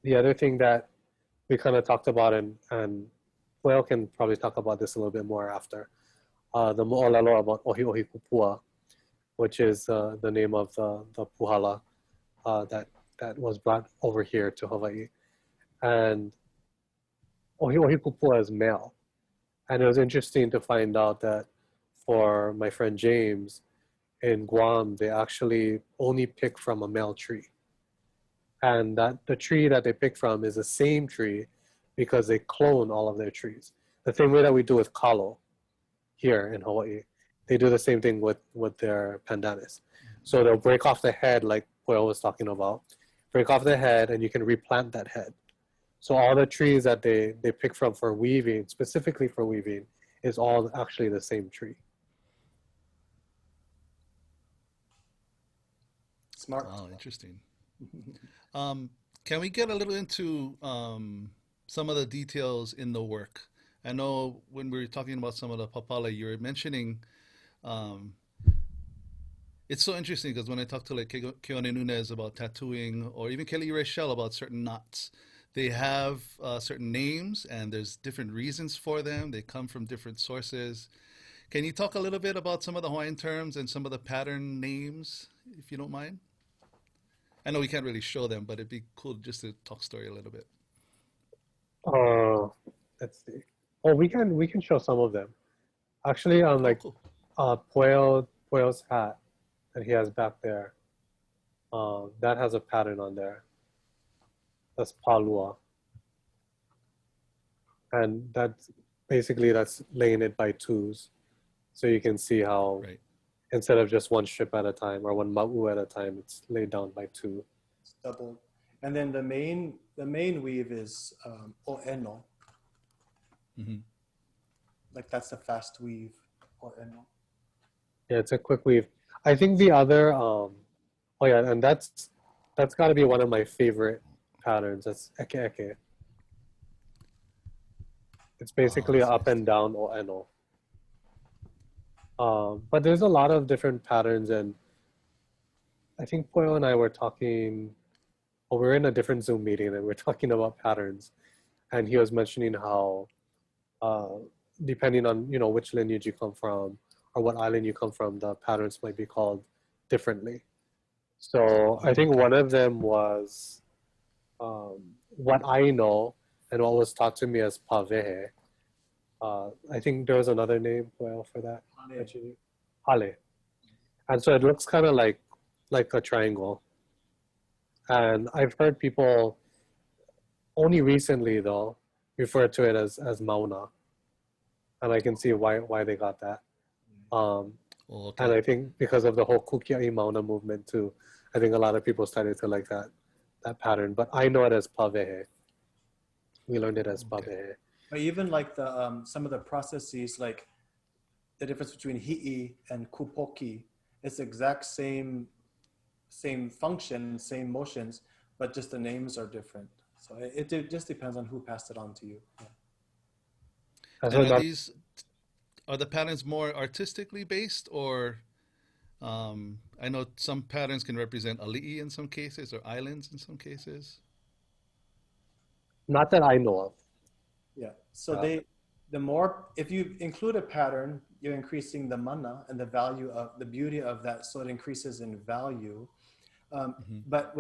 The other thing that we kind of talked about, and Pueo can probably talk about this a little bit more after, the mo'olelo about ohi ohi kupua, which is the name of the puhala that was brought over here to Hawaii. And ohi ohi kupua is male. And it was interesting to find out that for my friend James, in Guam, they actually only pick from a male tree. And that the tree that they pick from is the same tree because they clone all of their trees. The same way that we do with kalo here in Hawaii. They do the same thing with their pandanus. So they'll break off the head like Pueo was talking about. Break off the head and you can replant that head. So all the trees that they pick from for weaving, specifically for weaving, is all actually the same tree. Smart. Oh, interesting. Can we get a little into some of the details in the work? I know when we were talking about some of the papala, you were mentioning it's so interesting because when I talk to like Keone Nunez about tattooing or even Kelly Rachel about certain knots, they have certain names and there's different reasons for them. They come from different sources. Can you talk a little bit about some of the Hawaiian terms and some of the pattern names, if you don't mind? I know we can't really show them, but it'd be cool just to talk story a little bit. Let's see. Oh, we can show some of them. Actually, on like cool. Pueo's hat that he has back there, that has a pattern on there. That's palua, and that's basically that's laying it by twos, so you can see how instead of just one strip at a time or one ma'u at a time, it's laid down by two. It's doubled, and then the main weave is o'eno. Mm-hmm. Like that's a fast weave, o'eno. Yeah, it's a quick weave. I think the other, oh yeah, and that's got to be one of my favorite patterns. That's eke eke. It's basically up and down o'eno. But there's a lot of different patterns, and I think Pueo and I were talking, well, we were in a different Zoom meeting and we're talking about patterns, and he was mentioning how depending on which lineage you come from or what island you come from, the patterns might be called differently. So I think one of them was what I know and what was taught to me as pavehe. I think there was another name well for that. Hale. And so it looks kind of like a triangle. And I've heard people only recently though refer to it as mauna. And I can see why they got that. And I think because of the whole kukiai mauna movement too, I think a lot of people started to like that pattern. But I know it as pavehe. We learned it as pavehe. But even like the some of the processes, like the difference between hi'i and kupoki, it's the exact same function, same motions, but just the names are different. So it just depends on who passed it on to you. Yeah. And are the patterns more artistically based, or I know some patterns can represent ali'i in some cases or islands in some cases? Not that I know of. Yeah. So if you include a pattern, you're increasing the mana and the value of the beauty of that, so it increases in value. But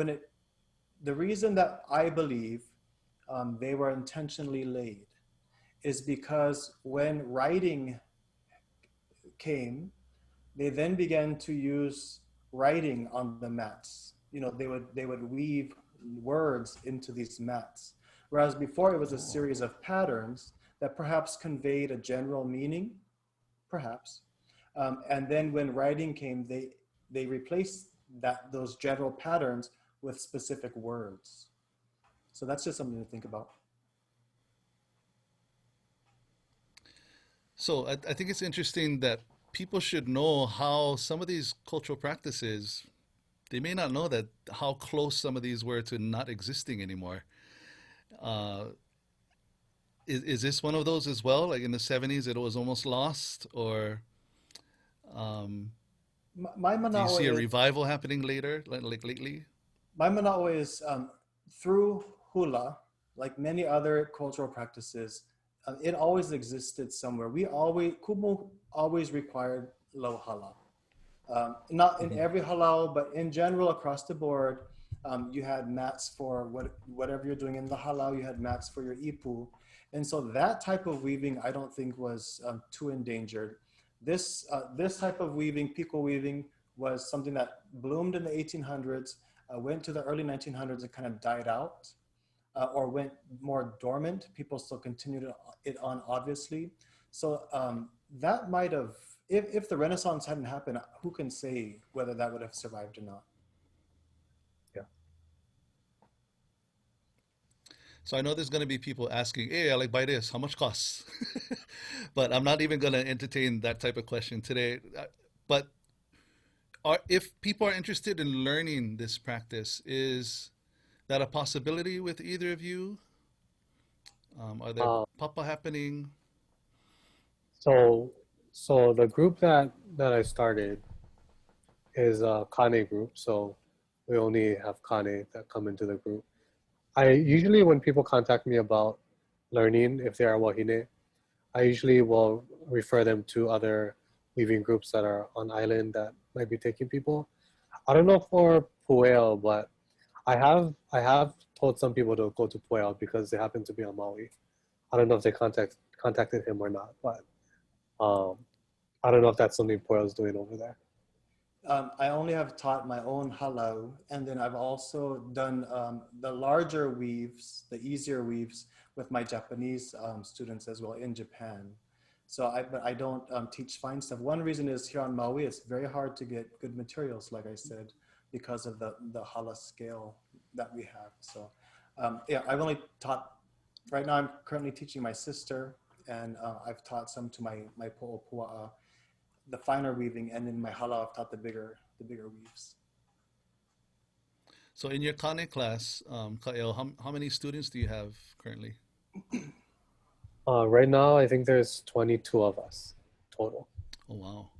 the reason that I believe they were intentionally laid is because when writing came, they then began to use writing on the mats. They would weave words into these mats. Whereas before it was a series of patterns that perhaps conveyed a general meaning, perhaps. And then when writing came, they replaced those general patterns with specific words. So that's just something to think about. So I think it's interesting that people should know how some of these cultural practices, they may not know that how close some of these were to not existing anymore. Is this one of those as well? Like in the 70s, it was almost lost, or do you see a revival happening later, like lately? My mana'o is through hula, like many other cultural practices, it always existed somewhere. Kumu always required Lau Hala. Not in every halal, but in general across the board, you had mats for whatever you're doing in the halal, you had mats for your ipu. And so that type of weaving, I don't think was too endangered. This type of weaving, pico weaving, was something that bloomed in the 1800s, went to the early 1900s and kind of died out. Or went more dormant. People still continued it on, obviously. So that might have, if the Renaissance hadn't happened, who can say whether that would have survived or not? So I know there's going to be people asking, hey, I like buy this, how much costs? But I'm not even going to entertain that type of question today. But if people are interested in learning this practice, is that a possibility with either of you? Are there Uh, papa happening? so the group that I started is a Khani group. So we only have Khani that come into the group. I usually, when people contact me about learning, if they are wahine, I usually will refer them to other weaving groups that are on island that might be taking people. I don't know for Pueo, but I have told some people to go to Pueo because they happen to be on Maui. I don't know if they contacted him or not, but um, I don't know if that's something Pueo's doing over there. I only have taught my own halau, and then I've also done the larger weaves, the easier weaves, with my Japanese students as well in Japan. But I don't teach fine stuff. One reason is here on Maui, it's very hard to get good materials, like I said, because of the hala scale that we have. So yeah, I've only taught, right now I'm currently teaching my sister, and I've taught some to my po'opua'a, the finer weaving, and in my hala I've taught the bigger weaves. So in your Kane class, Kael, how many students do you have currently? Right now, I think there's 22 of us total. Oh, wow.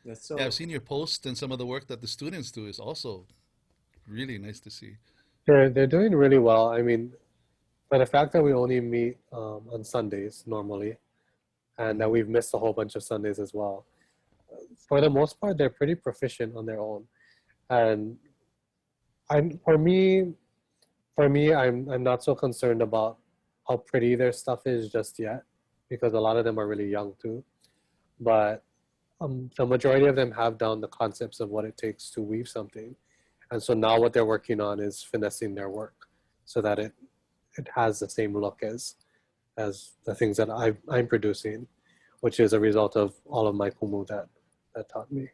Yeah, Yeah, so I've seen your post, and some of the work that the students do is also really nice to see. They're doing really well. I mean, for the fact that we only meet on Sundays normally, and that Mhm. we've missed a whole bunch of Sundays as well. For the most part, they're pretty proficient on their own. And I'm for me, I'm not so concerned about how pretty their stuff is just yet, because a lot of them are really young too. But the majority of them have down the concepts of what it takes to weave something, and so now what they're working on is finessing their work so that it has the same look as the things that I'm producing, which is a result of all of my kumu that taught me.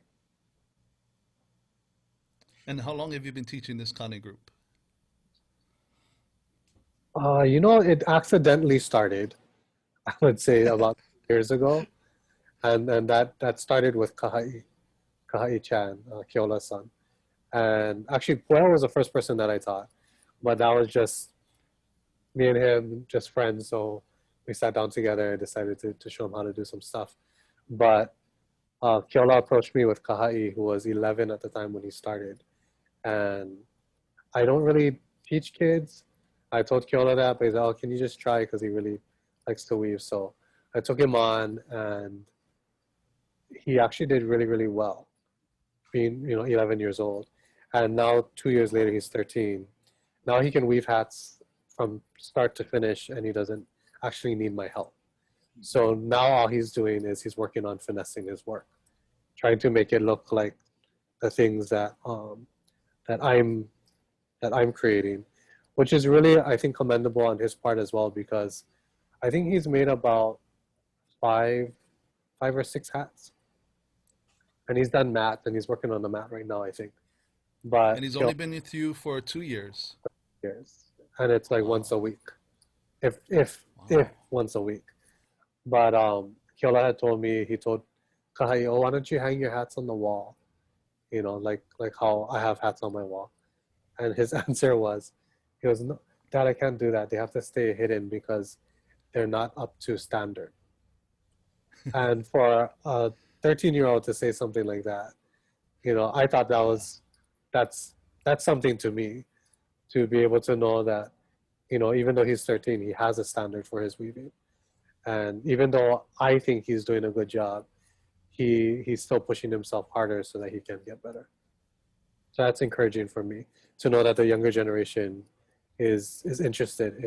And how long have you been teaching this Kane group? It accidentally started, I would say, about years ago, and that started with Kahai Chan, Keola-san, and actually Pueo was the first person that I taught, but that was just me and him, just friends. So we sat down together and decided to show him how to do some stuff. But Keola approached me with Kahai, who was 11 at the time when he started, and I don't really teach kids. I told Keola that, but he's like, oh, can you just try? Because he really likes to weave. So I took him on, and he actually did really, really well, being 11 years old. And now 2 years later, he's 13. Now he can weave hats from start to finish, and he doesn't actually need my help. So now all he's doing is he's working on finessing his work, trying to make it look like the things that I'm creating, which is really, I think, commendable on his part as well, because I think he's made about five or six hats, and he's done mat, and he's working on the mat right now, I think. And But he's only been with you for 2 years. years, and it's like once Wow. a week, if Wow. once a week. But Kyola had told me, he told Kahai, oh, why don't you hang your hats on the wall? Like how I have hats on my wall. And his answer was, he goes, no, Dad, I can't do that. They have to stay hidden because they're not up to standard. And for a 13-year-old to say something like that, I thought Yeah. that's something to me, to be able to know that, even though he's 13, he has a standard for his weaving. And even though I think he's doing a good job, he's still pushing himself harder so that he can get better. So that's encouraging for me to know that the younger generation is interested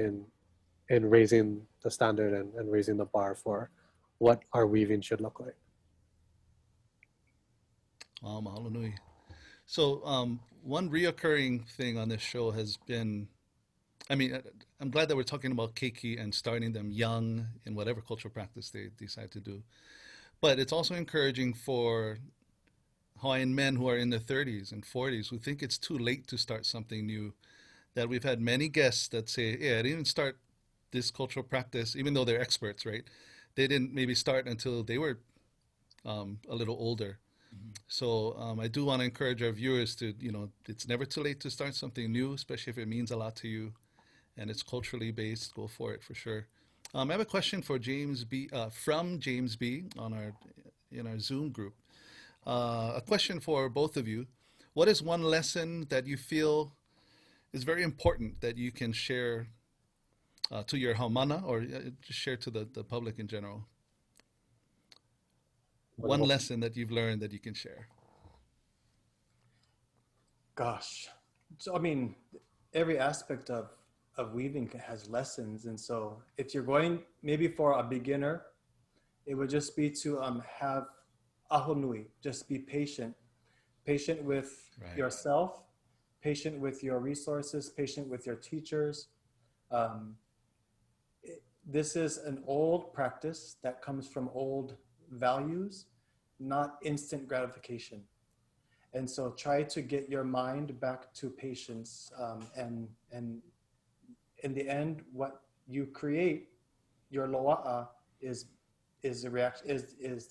in raising the standard and raising the bar for what our weaving should look like. Wow, mahalo nui. So, one reoccurring thing on this show has been, I mean, I'm glad that we're talking about keiki and starting them young in whatever cultural practice they decide to do. But it's also encouraging for Hawaiian men who are in their 30s and 40s who think it's too late to start something new, that we've had many guests that say, yeah, I didn't start this cultural practice, even though they're experts, right? They didn't maybe start until they were a little older. So I do want to encourage our viewers to, it's never too late to start something new, especially if it means a lot to you and it's culturally based. Go for it for sure. I have a question for James B. From James B. In our Zoom group. A question for both of you. What is one lesson that you feel is very important that you can share to your haumana, or just share to the public in general? One lesson that you've learned that you can share. Gosh, so I mean, every aspect of weaving has lessons, and so if you're going maybe for a beginner, it would just be to have ahonui, just be patient with yourself, patient with your resources, patient with your teachers. This is an old practice that comes from old values, not instant gratification. And so try to get your mind back to patience, and in the end, what you create, your loa'a, is the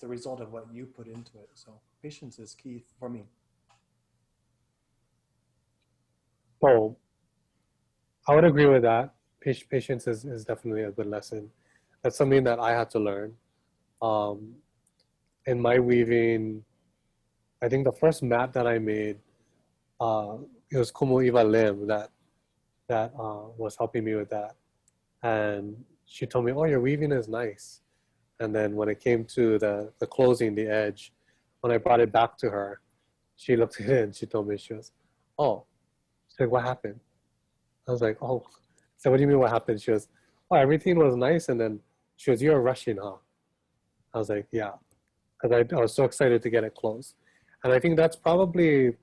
result of what you put into it. So patience is key for me. So I would agree with that. Patience is definitely a good lesson. That's something that I had to learn. In my weaving, I think the first mat that I made, it was kumu iwa lim that was helping me with that. And she told me, oh, your weaving is nice. And then when it came to the closing, the edge, when I brought it back to her, she looked at it and she told me, she was, oh, she's like, what happened? I was like, oh. So what do you mean what happened? She was, oh, everything was nice. And then she was, you're rushing, huh? I was like, yeah. Because I was so excited to get it closed. And I think that's probably,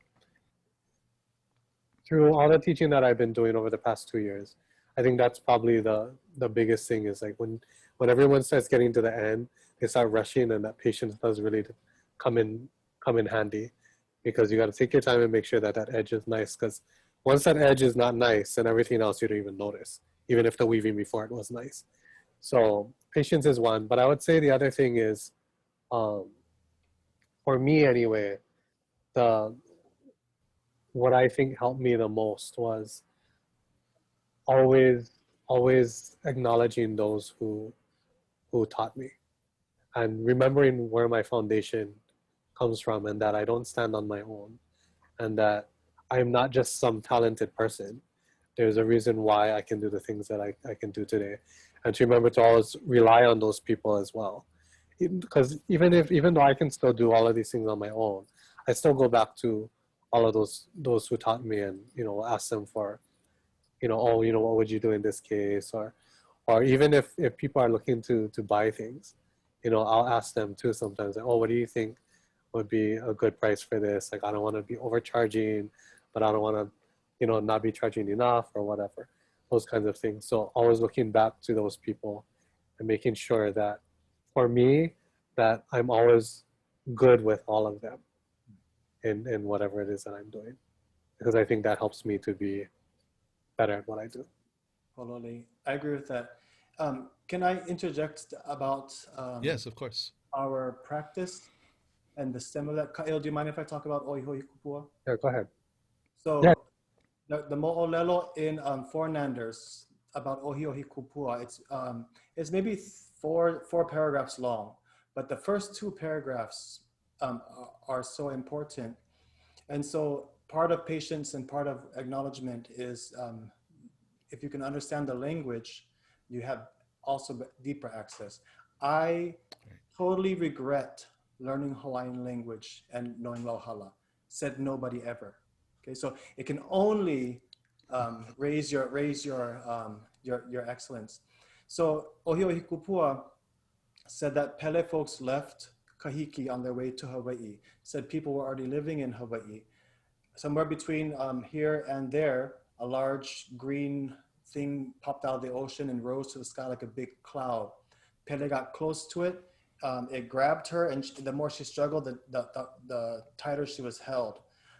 through all the teaching that I've been doing over the past 2 years, I think that's probably the biggest thing, is like when everyone starts getting to the end, they start rushing, and that patience does really come in handy, because you got to take your time and make sure that edge is nice, because once that edge is not nice, then everything else you don't even notice, even if the weaving before it was nice. So patience is one, but I would say the other thing is, for me anyway, what I think helped me the most was always acknowledging those who taught me, and remembering where my foundation comes from, and that I don't stand on my own, and that I'm not just some talented person. There's a reason why I can do the things that I can do today, and to remember to always rely on those people as well. Because even though I can still do all of these things on my own, I still go back to all of those who taught me, and ask them for, oh, what would you do in this case, or even if people are looking to buy things, I'll ask them too sometimes, like, oh, what do you think would be a good price for this? Like, I don't want to be overcharging, but I don't want to, not be charging enough or whatever, those kinds of things. So always looking back to those people and making sure that, for me, that I'm always good with all of them in whatever it is that I'm doing, because I think that helps me to be better at what I do. Totally, I agree with that. Can I interject about yes, of course, our practice and the stem of that? Kael, do you mind if I talk about Oihoi Kupua? Yeah, go ahead. So yeah. the mo'olelo in Four Nanders about Ohioi Kupua, it's maybe four paragraphs long, but the first two paragraphs are so important. And so part of patience and part of acknowledgement is, if you can understand the language, you have also deeper access. I totally regret learning Hawaiian language and knowing Lauhala. Said nobody ever. Okay, so it can only raise your excellence. So Ohioi Kupua said that Pele folks left Kahiki on their way to Hawaii. Said people were already living in Hawaii. Somewhere between here and there, a large green thing popped out of the ocean and rose to the sky like a big cloud. Pele got close to it. It grabbed her, and the more she struggled, the tighter she was held.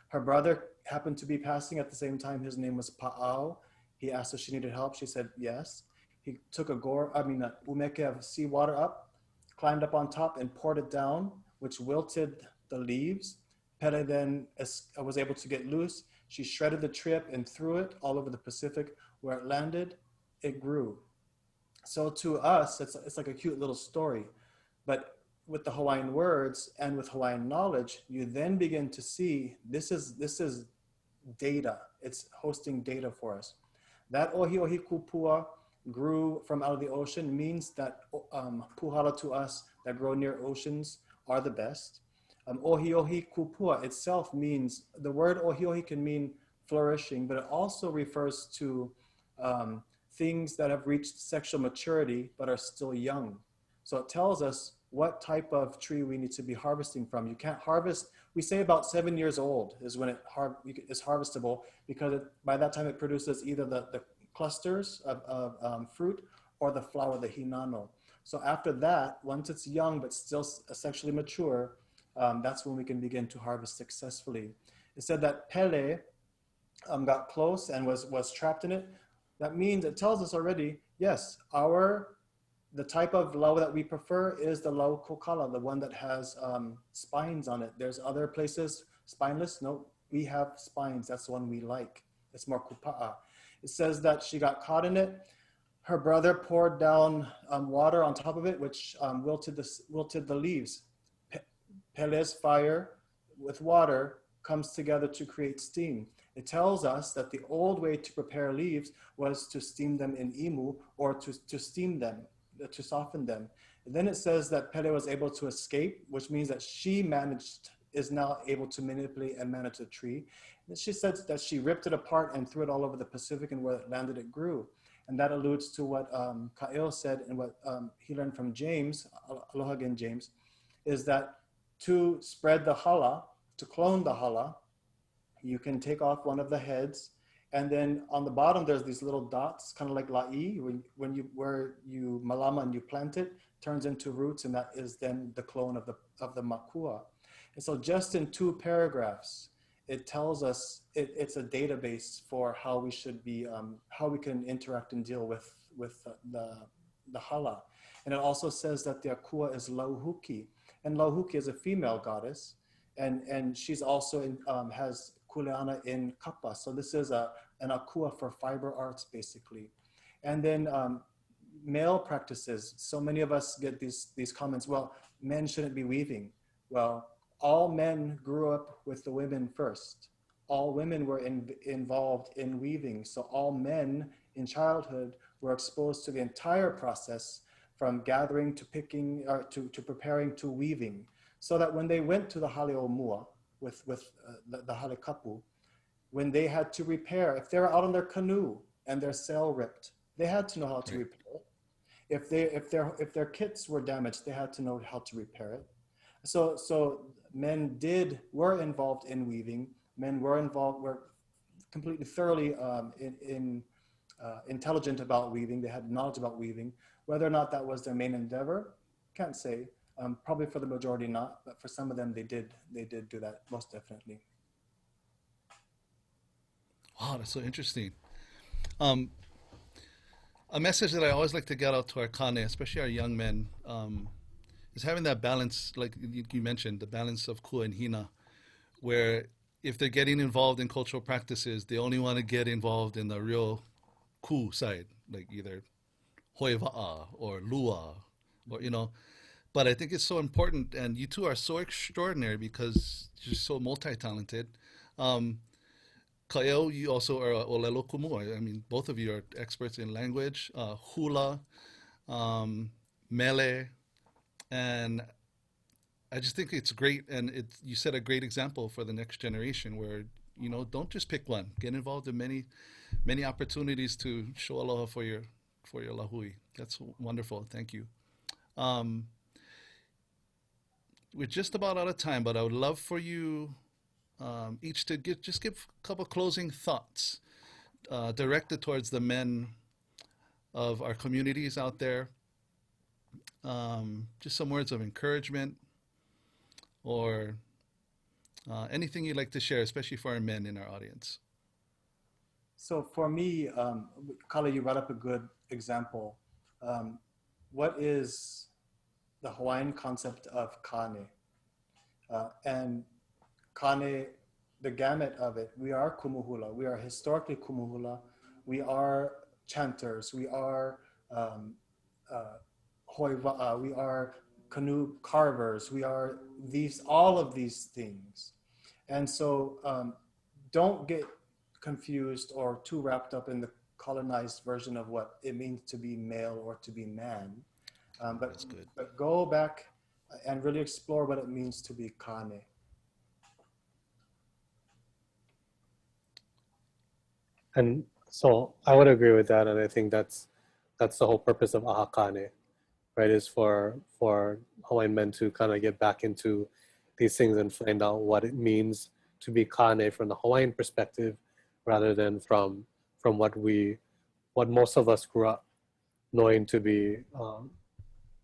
Her brother happened to be passing at the same time. His name was Pa'au, He asked if she needed help. She said yes. He took a umeke of seawater up, climbed up on top and poured it down, which wilted the leaves. Pele then was able to get loose. She shredded the tree up and threw it all over the Pacific. Where it landed, it grew. So to us, it's like a cute little story. But with the Hawaiian words and with Hawaiian knowledge, you then begin to see this is data. It's hosting data for us. That ohi ohi kupua grew from out of the ocean means that puhala to us that grow near oceans are the best. Ohi ohi kupua itself means, the word ohi ohi can mean flourishing, but it also refers to things that have reached sexual maturity but are still young. So it tells us what type of tree we need to be harvesting from. You can't harvest, we say about 7 years old is when it is harvestable, because by that time it produces either the clusters of fruit or the flower, the hinano. So after that, once it's young but still sexually mature, that's when we can begin to harvest successfully. It said that Pele got close and was trapped in it. That means, it tells us already, yes, the type of lau that we prefer is the lau kokala, the one that has spines on it. There's other places spineless. No, we have spines. That's the one we like. It's more kupa'a. It says that she got caught in it. Her brother poured down water on top of it, which wilted the leaves. Pele's fire with water comes together to create steam. It tells us that the old way to prepare leaves was to steam them in imu, or to steam them, to soften them. And then it says that Pele was able to escape, which means that she is now able to manipulate and manage the tree. And she said that she ripped it apart and threw it all over the Pacific, and where it landed, it grew. And that alludes to what Kael said, and what he learned from James, aloha again James, is that to spread the hala, to clone the hala, you can take off one of the heads, and then on the bottom there's these little dots, kind of like la'i, where you malama and you plant it, turns into roots, and that is then the clone of the makua. And so just in 2 paragraphs, it tells us, it's a database for how we should be, how we can interact and deal with the hala. And it also says that the akua is Lauhuki, and Lauhuki is a female goddess, and she's also has kuleana in kapa. So this is an akua for fiber arts, basically. And then male practices. So many of us get these comments, well, men shouldn't be weaving. Well, all men grew up with the women first. All women were involved in weaving. So all men in childhood were exposed to the entire process, from gathering to picking, to preparing to weaving. So that when they went to the hale mua, with the hale kapu, when they had to repair, if they were out on their canoe and their sail ripped, they had to know how to repair it. If their kits were damaged, they had to know how to repair it. So men were involved in weaving. Men were completely thoroughly intelligent about weaving. They had knowledge about weaving. Whether or not that was their main endeavor, can't say. Probably for the majority not, but for some of them they did do that, most definitely. Wow, that's so interesting. A message that I always like to get out to our Kane, especially our young men, is having that balance, like you mentioned, the balance of ku and hina, where if they're getting involved in cultural practices, they only want to get involved in the real ku side, like either hoiva'a or lua, or, you know. But I think it's so important, and you two are so extraordinary because you're so multi-talented. Kael, you also are olelo kumu. I mean, both of you are experts in language, hula, mele, and I just think it's great. And you set a great example for the next generation, where, you know, don't just pick one. Get involved in many opportunities to show aloha for your lahui. That's wonderful. Thank you. We're just about out of time, but I would love for you each to give a couple closing thoughts directed towards the men of our communities out there. Just some words of encouragement, or anything you'd like to share, especially for our men in our audience. So for me, Kala, you brought up a good example. What is the Hawaiian concept of Kane? And Kane, the gamut of it, we are kumuhula. We are historically kumuhula. We are chanters. We are hoiva'a. We are canoe carvers. We are all of these things. And so don't get confused or too wrapped up in the colonized version of what it means to be male or to be man. But go back and really explore what it means to be Kane. And so I would agree with that, and I think that's the whole purpose of Ahakane, right? Is for Hawaiian men to kind of get back into these things and find out what it means to be Kane from the Hawaiian perspective, rather than from what most of us grew up knowing to be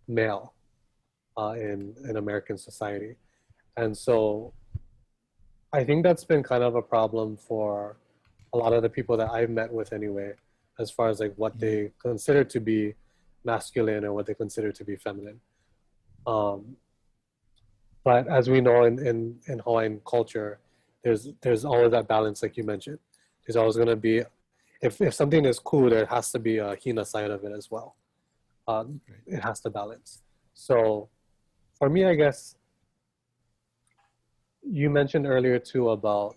male in American society. And so I think that's been kind of a problem for a lot of the people that I've met with anyway, as far as like what they consider to be masculine or what they consider to be feminine. But as we know in Hawaiian culture, there's always that balance, like you mentioned. There's always going to be, if something is cool, there has to be a hina side of it as well. It has to balance. So for me, I guess, you mentioned earlier too about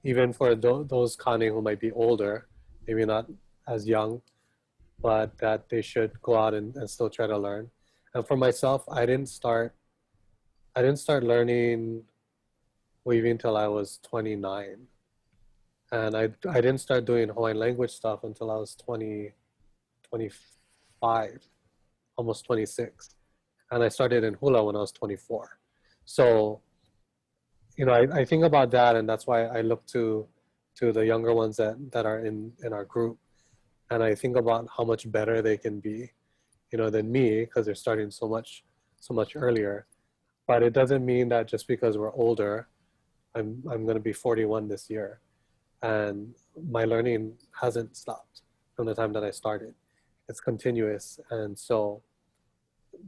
even for those Kane who might be older, maybe not as young, but that they should go out and still try to learn. And for myself, I didn't start learning weaving until I was 29. And I didn't start doing Hawaiian language stuff until I was 25, almost 26. And I started in hula when I was 24. So, I think about that, and that's why I look to the younger ones that are in our group, and I think about how much better they can be, than me, because they're starting so much earlier. But it doesn't mean that just because we're older, I'm going to be 41 this year, and my learning hasn't stopped from the time that I started. It's continuous, and so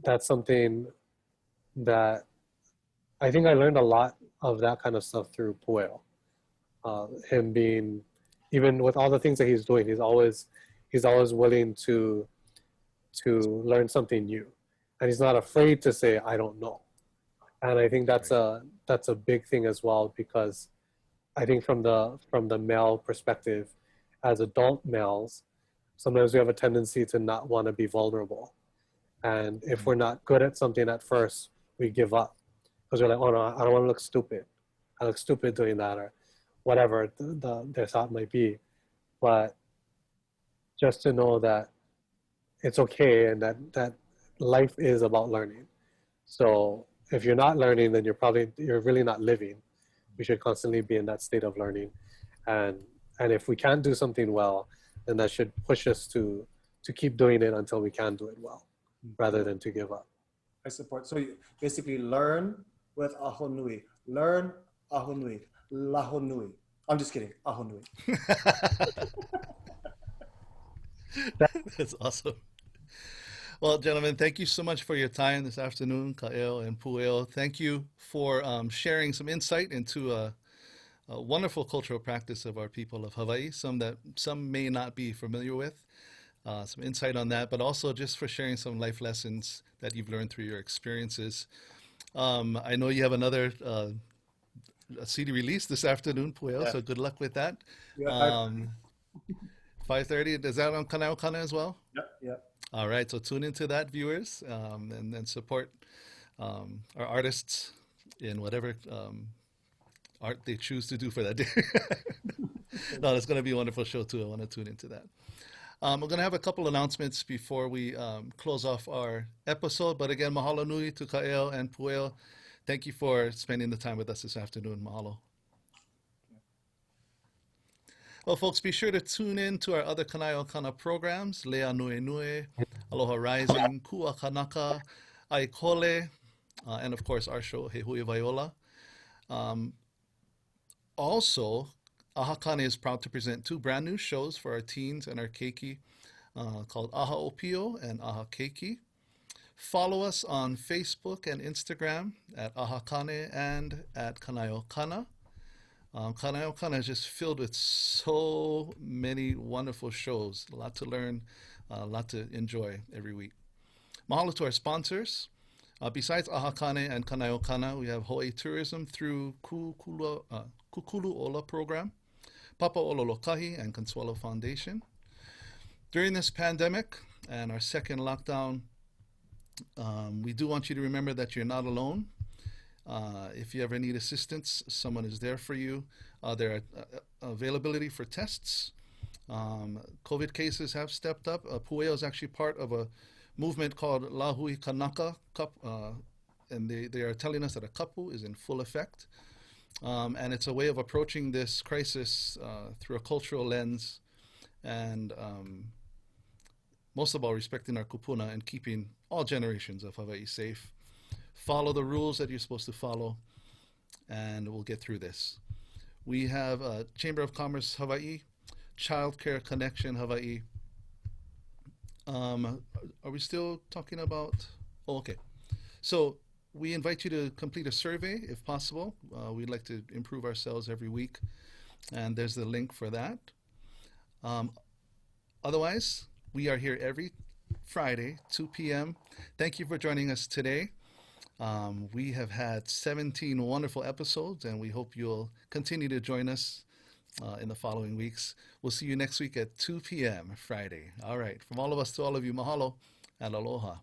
that's something that I think I learned a lot of that kind of stuff through Pueo. Him being, even with all the things that he's doing, he's always willing to learn something new, and he's not afraid to say I don't know. And I think that's a big thing as well, because I think from the male perspective, as adult males, sometimes we have a tendency to not want to be vulnerable, and if we're not good at something at first, we give up. Because we're like, oh no, I don't want to look stupid. I look stupid doing that, or whatever their thought might be. But just to know that it's okay, and that life is about learning. So if you're not learning, then you're really not living. We should constantly be in that state of learning. And if we can't do something well, then that should push us to keep doing it until we can do it well, rather than to give up. I support. So you basically learn with aho nui. Learn aho nui. Laho nui. I'm just kidding. Aho nui. That's awesome. Well, gentlemen, thank you so much for your time this afternoon, Kāʻeo and Pueo. Thank you for sharing some insight into a wonderful cultural practice of our people of Hawaii, some may not be familiar with. Some insight on that, but also just for sharing some life lessons that you've learned through your experiences. I know you have another a CD release this afternoon, Pueo, so good luck with that. 5:30, is that on Kanao Kana as well? Yep. All right, so tune into that, viewers, and support our artists in whatever art they choose to do for that day. No, it's going to be a wonderful show too. I want to tune into that. We're going to have a couple announcements before we close off our episode. But again, mahalo nui to Kāʻeo and Pueo. Thank you for spending the time with us this afternoon. Mahalo. Well, folks, be sure to tune in to our other Kāʻeo Kana programs, Lea Nui Nui, Aloha Rising, Kua Kanaka, Aikole, and of course our show, He Huewai Ola. Also, Khani is proud to present 2 brand new shows for our teens and our keiki called Kāʻeo Pueo and Keiki. Follow us on Facebook and Instagram at Khani and at Kāʻeo Kana. Kāʻeo Kana is just filled with so many wonderful shows, a lot to learn, a lot to enjoy every week. Mahalo to our sponsors. Besides Khani and Kāʻeo Kana, we have Hawaii Tourism through Kūkulu Ola program, Papa Ololokahi and Consuelo Foundation. During this pandemic and our second lockdown, we do want you to remember that you're not alone. If you ever need assistance, someone is there for you. There are availability for tests. COVID cases have stepped up. Pueo is actually part of a movement called Lahui Kanaka, and they are telling us that a kapu is in full effect. And it's a way of approaching this crisis through a cultural lens and most of all respecting our kūpuna and keeping all generations of Hawaii safe. Follow the rules that you're supposed to follow, and we'll get through this. We have Chamber of Commerce Hawaii, Child Care Connection Hawaii. Are we still talking about? Oh, okay. So we invite you to complete a survey if possible. We'd like to improve ourselves every week, and there's the link for that. Otherwise, we are here every Friday, 2 p.m. Thank you for joining us today. We have had 17 wonderful episodes, and we hope you'll continue to join us in the following weeks. We'll see you next week at 2 p.m. Friday. All right. From all of us to all of you, mahalo and aloha.